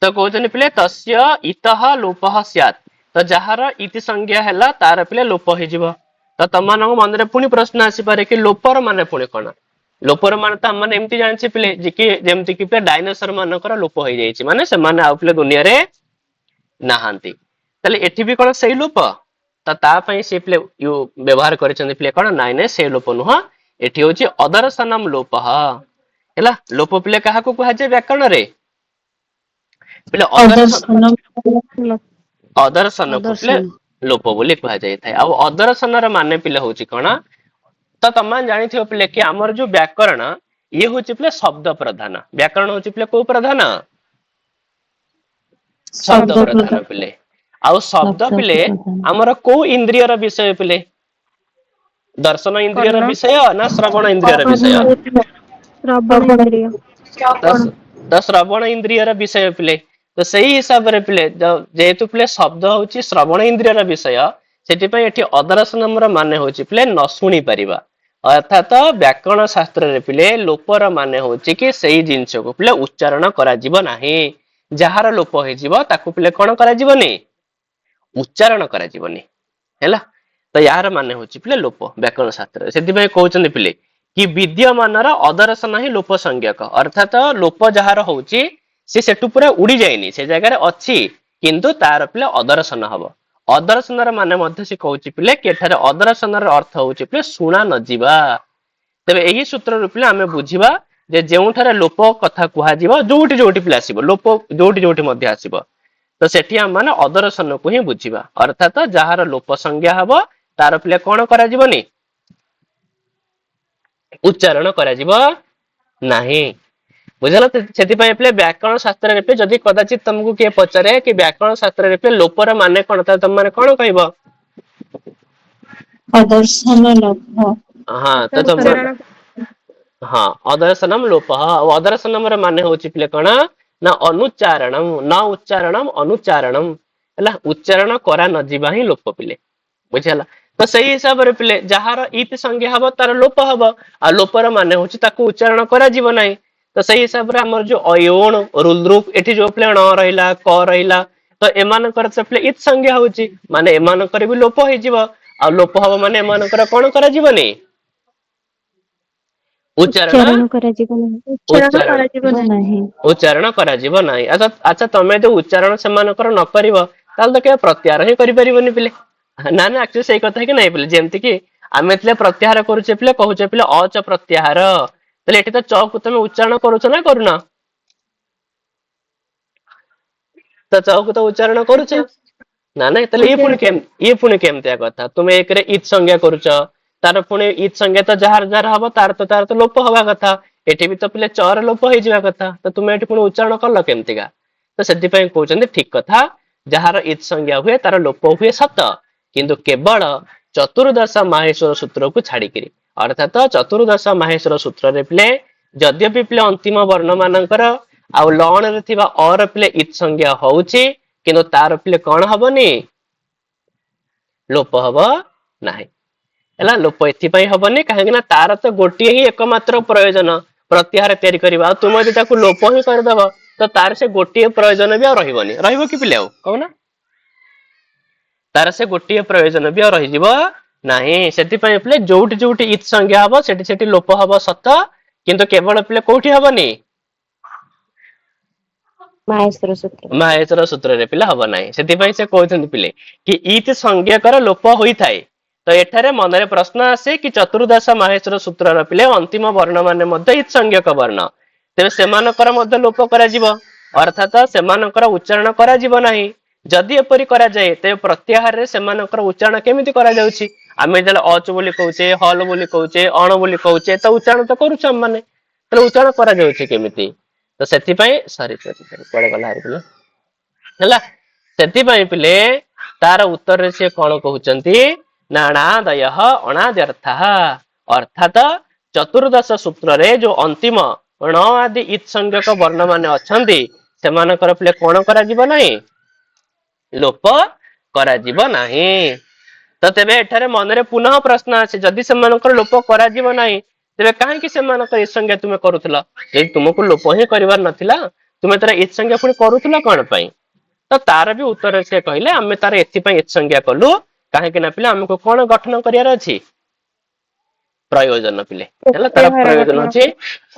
ତ କହୁଛନ୍ତି ପିଲେ ତସ୍ୟ ଇତଃ ଲୋପଃ ସ୍ୟାତ୍। ତ ଯାହାର ଇତି ସଂଜ୍ଞା ହେଲା ତାର ପିଲେ ଲୋପ ହେଇଯିବ। ତ ତମମାନଙ୍କ ମନରେ ପୁଣି ପ୍ରଶ୍ନ ଆସିପାରେ କି ଲୋପର ମାନେ ପୁଣି କଣ? ଲୋପର ମାନେ ତ ଆମେ ଏମିତି ଜାଣିଛେ ପିଲେ ଯେ କି ଯେମିତି କି ଡାଇନୋସର ମାନଙ୍କର ଲୋପ ହେଇଯାଇଛି ମାନେ ସେମାନେ ଆଉ ପିଲେ ଦୁନିଆରେ ନାହାନ୍ତି ତାହେଲେ ଏଠି ବି କଣ ସେଇ ଲୋପ? ତ ତା ପାଇଁ ସେ ପିଲେ ବ୍ୟବହାର କରିଛନ୍ତି ପିଲେ କଣ ନାଇଁ ସେ ଲୋପ ନୁହଁ। ଏଠି ହଉଛି ଅଦର୍ଶନମ ଲୋପଃ ହେଲା ଲୋପ ପିଲେ କାହାକୁ କୁହାଯାଏ ବ୍ୟାକରଣରେ? ପିଲେ ଅଦର୍ଶନକୁ ପିଲେ ଅଦର୍ଶନ ଲୋପ ବୋଲି କୁହାଯାଇଥାଏ। ଆଉ ଅଦର୍ଶନ ର ମାନେ ପିଲା ହଉଛି କଣ? ତ ତମେ ଜାଣିଥିବ ପିଲେ କି ଆମର ଯୋଉ ବ୍ୟାକରଣ ये हूँ पिले शब्द प्रधान, व्याकरण हूँ पिले को प्रधान, शब्द प्रधान पिले। आउ शब्द पिले आमर को इंद्रियर विषय पिले, दर्शन इंद्रियर विषय ना श्रवण इंद्रियर विषय? श्रवण इंद्रिय। तो श्रवण इंद्रियर विषय पिले। तो सही हिसाब रे पिले जेहेतु पिले शब्द होची श्रवण इंद्रियर विषय, सेटिपई एठी अदर्शन माने होची पिले न सुनी परिबा। अर्थात व्याकरण शास्त्र रे पिले लोपर माने होची कि सही जिंस को पिले उच्चारण करा जीव नाही, जहार लोप हो जीव ताकू पिले कोन करा जीवनी, उच्चारण करा जीवनी हैला। तो यार माने होची पिले लोप व्याकरण शास्त्र, सेटिपई कहउचंदी पिले कि विद्यमानर अदर्शन ही लोप संज्ञक। अर्थात लोप जहार होची से सेटु पूरा उड़ी जाइनी, से जगह अच्छी किंतु तार पिले अदर्शन हब। अदर्शन माने मध्य से कहउची पिले कि एठारे अदर्शन अर्थ होची पिले सुना न जीवा। तबे एही सूत्र रूपले आमे बुझिबा जे जेउठारे लोप कथा कुहा जीव, जोटी जोटी पिले आसीबो लोप, जोटी जोटी मध्य आसीबो, तो सेठी हम माने अदर्शन को ही बुझिबा। अर्थात जहार लोप संज्ञा हब तार पिले कोन करा जीवनी, उच्चारण करा जीव नाही। बुझल? सेथिपई पिले व्याकरण शास्त्र रे पे जदि कदाचित तुमको किए पचारे कि व्याकरण शास्त्र रे पे लोपर माने कोन, त तुम माने कोन कहबो? अदर्शन लोप। हां तो तुम हां अदर्शनम लोप। अदर्शनम रे माने होची पिले कोन ना अनुच्चारणम, न उच्चारणम अनुच्चारणम हला, उच्चारण करा न जीवा ही लोप पिले। बुझला? तो सही हिसाब रे पिले जहार इत संज्ञा हबो तार लोप हबो, आ लोपर माने होची ताकू उच्चारण करा जीव नाही। तो सही हिसाब रे हमर जो अयोण रुद्रुप एठी जो प्ले न रहिला क रहिला, तो एमान कर से प्ले इत संज्ञा होची माने एमान कर भी लोप होई जीव, आ लोप हबो माने एमान कर कोन करा जीवनी, उच्चारण करा जीव नाही। उच्चारण करा जीव नाही। अच्छा तमे जो उच्चारण समान कर न करिवो ताल तो के प्रत्याहार ही करि परिबोनी पिले। ना ना एक्चुअली सही कथा कि नहीं पिले, जेमति कि आमे तले प्रत्याहार करूचे पिले कहूचे पिले अच प्रत्याहार, तले एठी तो च को तमे उच्चारण करूछ ना करूना, तो च को तो उच्चारण करूछ ना नहीं, तले ये पुणी केमतिया कथा तुमे एकरे इत संज्ञा करूछ, तार पुणी इत संज्ञा तो जहार जहार हबो तार तो लोप हवा कथा, एठी भी तो पिले चर लोप होई जिवा कथा, तो तुमे एठी पुणी उच्चारण करल केमतिका? तो सेति पई कहउचंदी ठीक कथा, जहार इत संज्ञा हुए तार लोप हुए सत, किंतु केवल चतुर्दश माहेश्वर सूत्र को छाड़िकी। अर्थात चतुर्दश माहेश्वर सूत्र रे पिले यद्यपि पिले अंतिम वर्ण मानकर आ लण रे थिबा और पिले इत संज्ञा होउची, किंतु तार पिले कोन हबनी, लोप हबो नाही। हला लोप एथि पई हबनी काहे ना तार तो गोटिए ही एकमात्र प्रयोजन प्रत्याहार तयारी करबा, तुम यदि ताकू लोप ही कर दबो तो तार से गोटिए प्रयोजन भी रहिबनी, रहिबो कि पिले कहूना, तार से गोटिए प्रयोजन भी रहि जिवो नाही। सेति पई पिले जोटी जोटी इत संज्ञा हबो सेठी सेठी लोप हबो सत, किंतु केवल पिले कोठी हबनी, माहेश्वर सूत्र रे पिले हबो नाही। सेति पई से कहउछन पिले कि इत संज्ञा कर लोप होई थाए। तो एठारे मनरे प्रश्न आसे कि चतुर्दश माहेश्वर सूत्र रे पिले अंतिम वर्ण माने मध्ये इत संज्ञक वर्ण, तेबे सेमानकर मध्ये लोप करा जिवो, अर्थात सेमानकर उच्चारण करा जिवो नाही। जदि एपरि करा जाए ते प्रत्याहार रे सेमानकर उच्चारण केमिति करा जाउछि, आमे जले अच बोली कहउचे, हल बोली कहउचे, अण बोली कहउचे, तो उच्चारण तो करूछ हम माने, तो उच्चारण करा जाउछि केमिति? तो सेति पई सॉरी पड़े गला हारि पिले हला, सेति पई पिले तार उत्तर रे से कोन कहउचंती ना अणादयः अणाद्यर्थः। अर्थात चतुर्दश सूत्र रे जो अंतिम ण आदि इत संज्ञक वर्ण माने अछंती सेमानकर पिले कोन करा जिवो नाही, लोप करा जिवो नाही। तो तेबे एठारे मनरे पुनः प्रश्न आछे जदि सेमानकर लोप करा जिवो नाही तेबे काहे कि सेमानकर इत संज्ञा तुमे करूथला, जे तुमको लोप ही करिवार नथिला तुमे तार इत संज्ञा पुनी करूथला कोन पई? तो तार भी उत्तर से कहले आमे तार एथि पई इत संज्ञा कलु काहे कि ना पिले हमको कोन गठन करियार अछि, प्रयोजन पिले हला, तार प्रयोजन अछि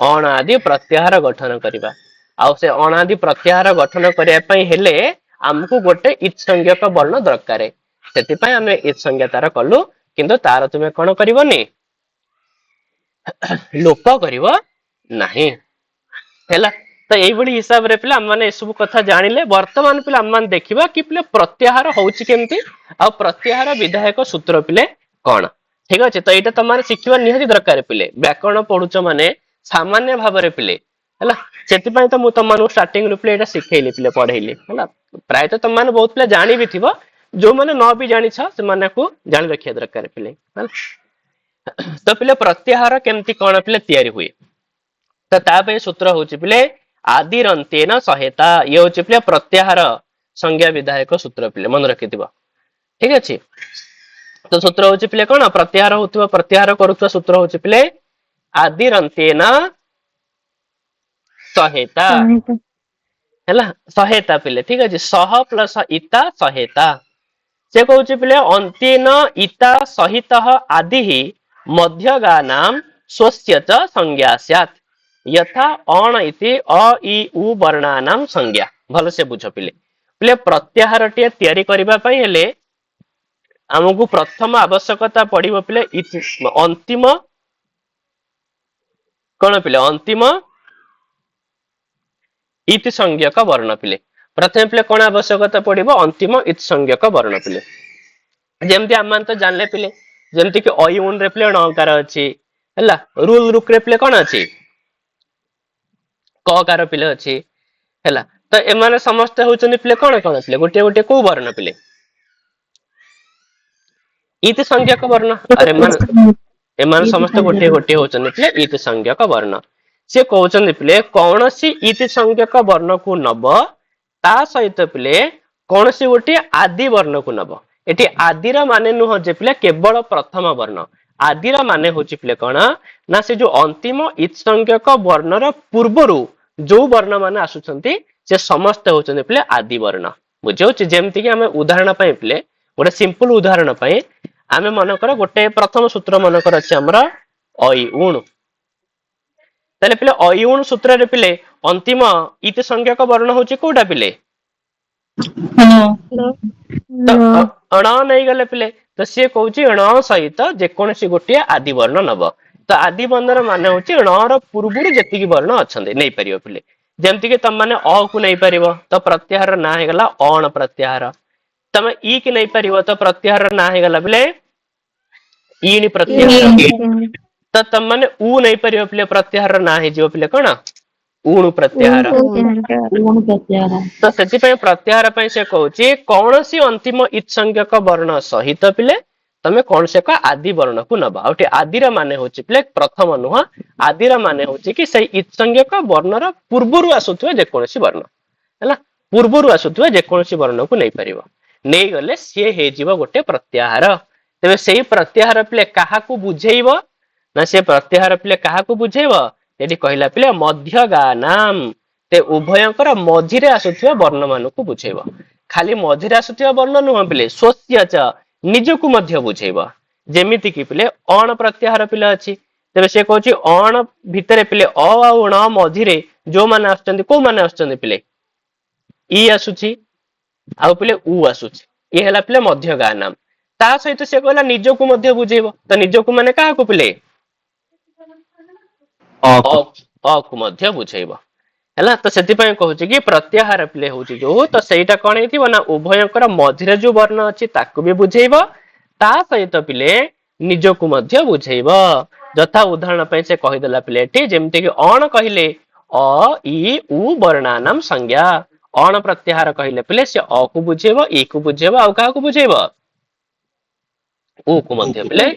अण आदि प्रत्याहार गठन करिबा। आ से अण आदि प्रत्याहार गठन करिया पई हेले हमको गोटे इत संज्ञक वर्ण दरकार, सेति पई हमें इत संज्ञा तार कलु, किंतु तार तुमे कोन करिवनी, लोप करिवो नाही हैला। तो एई बडी हिसाब रे पिला हम माने सब कथा जानिले। वर्तमान पिला हम मान देखिबा कि पिले प्रत्याहार होउची केमती आ प्रत्याहार विधायक सूत्र पिले कोन, ठीक अछि? तो एटा तमारे शिखिबा निहाती दरकार पिले। व्याकरण पढुच माने सामान्य भाव में पिले है से तो मुझे तुम स्टार्टिंग रू पिले शिखेली पिले पढ़ेली है प्रायतः तुम मैंने बहुत पिले जानी भी थी जो मैंने न भी जानी से जान रखा दरकार पिले तो पिले प्रत्याहार केमती कौन पिले तैयारी हुए तो ताप सूत्र हूँ पिले आदिरंतेन सहेता ये हूँ पिले प्रत्याहार संज्ञा विधायक सूत्र पिले मन रखि ठीक अच्छे तो सूत्र हूँ पिले कौन प्रत्याहार होता प्रत्याहार करुवा सूत्र हूँ पिले आदिरंतेन सहेता है सहेता पिले ठीक अच्छे सह प्लस इता सहेता से कहूँ पिले अंतेन इता सहित आदि ही मध्यगानाम स्वस्य च संज्ञा स्यात् यथा अण इति अ इ उ वर्णानाम संज्ञा भल से बुझ पिले पिले प्रत्याहार टे तैयारी करबा पई हेले हमकु प्रथम आवश्यकता पड़िबो पिले अंतिम कौन पिले अंतिम इति संज्ञक वर्ण पिले प्रथम पिले कौन आवश्यकता पड़िबो अंतिम इति संज्ञक वर्ण पिले जेमती आम तो जानले पिले जेमती कि अयुन रे पिले णकार अछि हला रूल रुक रे पिले कौन अछि ककार पिले अछि हला तो एमाने समस्त होचनी पिले कौन कौन पिले गोटे गोटे को वर्ण पिले इति संज्ञक वर्ण अरे मन एमाने समस्त गोटे गोटे होचनी पिले इति संज्ञक वर्ण से कहउचनी पिले कौनसी इति संज्ञक वर्ण को नब ता सहित पिले कौनसी गोटे आदि वर्ण को नब एटी आदिर माने नुह जे पिले केवल प्रथम वर्ण आदिर माने होची पिले कौन ना से जो अंतिम इति संज्ञक वर्णर पूर्वरु जो वर्ण माने आसुचंती से समस्त होचनी पिले आदि वर्ण बुझौछि जेमति कि हमें उदाहरण पई पिले गोटे सिंपल उदाहरण पई आमे मन कर गोटे प्रथम सूत्र मन कर अछि हमरा अइ उण तले पिले अइ उण सूत्र रे पिले अंतिम इति संज्ञक वर्ण होची कोडा पिले तो अण नहीं गले पिले तो सी कहूँ अण सहित जेकोसी गोटे आदि वर्ण नब तो आदि वर्णर मान हूँ अणर पूर्व जी वर्ण अच्छा नहीं पार पिले जमती कि तुम मैंने अ को नहीं पार तो प्रत्याहार ना होगा अण प्रत्याहार तुम इ की नहीं पार तो प्रत्याहार ना होगा पिले इन प्रत्याहार तो तुम मैंने उ नहीं पार पिले प्रत्याहार ना हो पिले कौन उणु प्रत्याहार तो से प्रत्याहार से कहूँ कौन सी अंतिम इत संज्ञक वर्ण सहित पिले तमें कौन से आदि वर्ण को नब आउटे आदिर माने होची पिले प्रथम नुह आदिर माने होची कि सही इत संज्ञक वर्णर पूर्वरु आसुथुवा जेकोसी वर्ण हैला पूर्वरु आसुथुवा जेकोसी वर्ण को नहीं परिबो नहीं गले से हे जीव गोटे प्रत्याहार तबे सेही प्रत्याहार पिले काहा को बुझेइबो ना से प्रत्याहार पिले काहा को बुझेइबो एटी कहला पिले मध्यगानाम ते उभयंकर मझिरे आसुथुवा वर्ण मान को बुझेइबो खाली मझिरे आसुथुवा वर्ण नुह पिले स्वस्य च निजकु मध्य बुझेइबो जेमिति कि पिले अण प्रत्याहार पिले अछि तबे से कहूची अण भितरे पिले अ आ ण मझिरे जो माने आछंती को माने आछंती पिले इ आसुची आ पिले उ आसुची ये हला पिले मध्यगानाम ता सहित से कहला निजकु मध्य बुझेइबो तो निजकु माने काहा को पिले अ को मध्य बुझेइबो हैला तो सेति पय कहूची कि प्रत्याहार पिले होची जो तो सेटा कोन हेतिबो ना उभयंकर मझिरे जो वर्ण अछि ताकु भी बुझेइबो ता सहित पिले निजकु मध्य बुझेइबो जथा उदाहरण पय से कहि देला पिले एठी जेमति कि अण कहिले अ इ उ वर्णानाम संज्ञा अण प्रत्याहार कहिले पिले से अ को बुझेइबो इ को बुझेइबो आ का को बुझेइबो उ को मध्य पिले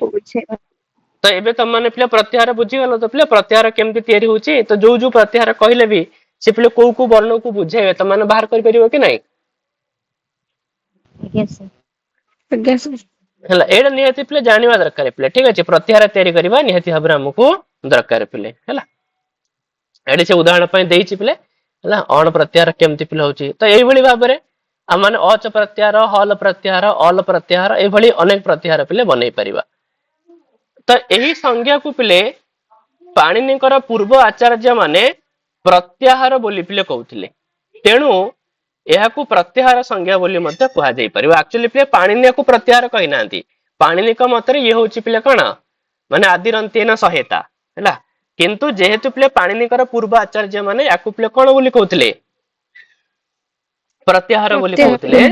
तो एबे तुम माने पिले प्रत्याहार बुझी गलो तो पिले प्रत्याहार केमति तयारी होची तो जो जो प्रत्याहार कहिले भी से पिले को वर्ण को बुझेइबे तुम माने बाहर कर परिबो कि नहीं हला एडा नियति पिले जानिबा दरकार पिले ठीक अछि प्रत्याहार तयारी करबा नियति हबरा हमकु दरकार पिले हला एडी से उदाहरण पय देइछि पिले हला अण प्रत्याहार केमति पिले होची तो एई भली भाबरे आ माने अच प्रत्याहार हल प्रत्याहार अल प्रत्याहार एई भली अनेक प्रत्याहार पिले बनै परिबा तो यही संज्ञा को पिले पाणिनिकर पूर्व आचार्य माने प्रत्याहार बोली पिले कहउथिले तेणु यह को प्रत्याहार संज्ञा बोली मध्य कहा जाई परिबो एक्चुअली पिले पाणिनि को प्रत्याहार कहि नांती पाणिनि का मतरे ये होची पिले कोन माने आदिरंतेन सहेता हैला किंतु जेहेतु पिले पाणिनिकर पूर्व आचार्य माने याकु पिले कोन बोली कहउथिले प्रत्याहार बोली कहउथिले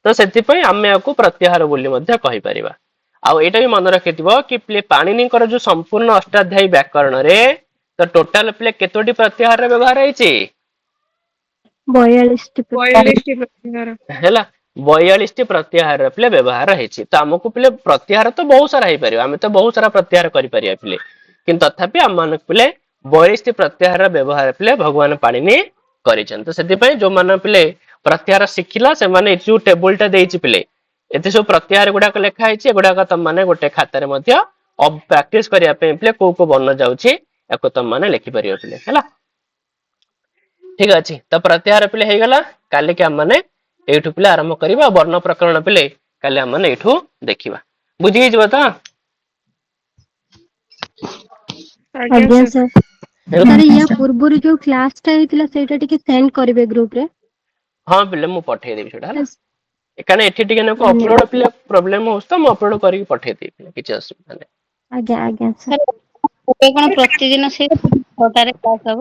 तो सेति पय आमे याकु प्रत्याहार बोली मध्य कहि परिबा आ एटा भी मन रखिथिबो कि पाणिनिकर जो संपूर्ण अष्टाध्यायी व्याकरण रे तो टोटल पिले केतोटी प्रत्याहार व्यवहार है 42 42 प्रतिहार हैला 42 प्रत्याहार पिले व्यवहार है तो हमको पिले प्रत्याहार तो बहुत सारा हो पारियो आमे तो बहुत सारा प्रत्याहार करि परिया पिले किंतु तथापि हम मानक पिले 42 प्रत्याहार व्यवहार पिले भगवान पाणिनि करिछन तो सेति पय जो मान पिले प्रत्याहार शिखिला से माने जो टेबल टा देइछि पिले एते सब प्रत्याहार गुडा को लेखा आइछि गुडा का तम माने गोटे खाता रे मध्य अब प्रैक्टिस करिया पे पिले को बन्न जाउछि एको तम माने लिखि परियो पिले हैला ठीक अछि तो प्रत्याहार पिले हे गला काले के हम माने एठु पिले आरंभ करिबा वर्ण प्रकरण पिले काले हम माने एठु देखिबा बुझि जइबो त आज्ञा सर सर या पूर्व जो क्लास टा हेतिला सेटा टिके सेंड करिवे ग्रुप रे हां पिले मु पठे देबी छडा हला एकाने एठी टिके नको अपलोड पिले प्रॉब्लम होस त मु अपलोड करी पठे देबी पिले किछ असुविधा नै आज्ञा सर ଏବେ କଣ ପ୍ରତିଦିନ ସେଇ 6ଟାରେ କ୍ଲାସ ହବ?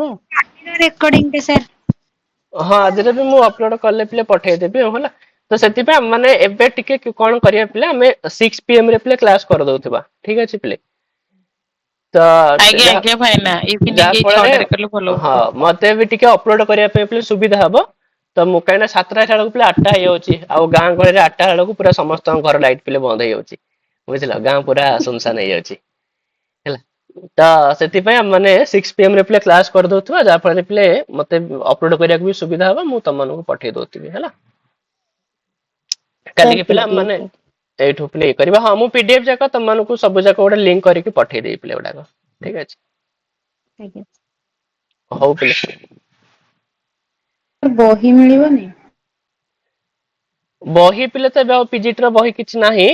रेकॉर्डिंग पे सर हां आजरे भी मु अपलोड करले पिले पठे देबी हला तो सेति पे माने एबे टिके कोन करिया पिले हमें 6 पीएम रे पिले क्लास कर दोथिबा ठीक अछि पिले तो आज्ञा भाईना इवनिंग 6 रे करले भलो हां मते भी टिके अपलोड करिया पे पिले सुविधा हबो तो मु कहना 7टा छाडू पिले 8टा हे होची आ गां गळे रे 8टा छाडू पूरा समस्त घर लाइट पिले बंद हे होची बुझिला गां पूरा सुनसान हे होची हैला तो सेति पे माने 6 पीएम रे पिले क्लास कर दोथबा जा फले पिले मते अपलोड करिया भी सुविधा हबो मु तमन को पठे दोथिबी हैला काली के पिला माने एठु प्ले करबा हां मु पीडीएफ जाका तमन को सब जाका ओडा लिंक करी के पठे देई प्ले ओडा ठीक अछि हो प्ले बही मिलिबनी बही पिले त पीजीटी रो बही किछ नाही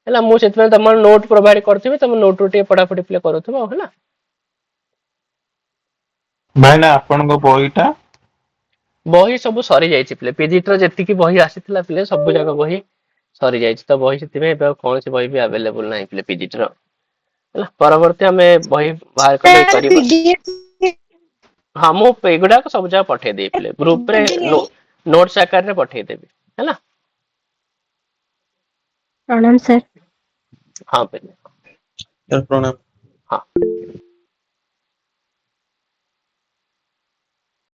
हैला मु सेतमे तमन नोट प्रोवाइड करथिबे तम नोट रो टे पढा पढी प्ले करथबो हैला भाईना आपन को बहीटा बही सब सरी जाईछि प्ले पीजीटी रो जेति की बही आसीथिला प्ले सब जाका बही सरी जाईछि त बही सेति में कोन से बही भी अवेलेबल नाही प्ले पीजीटी रो हैला परवर्ती हमें बही बाहर कर करबा हां मु एगुडा को सब जगह पठे दे प्ले ग्रुप रे नोट्स आकार रे पठे देबी हैला प्रणाम सर हां पे प्रणाम हां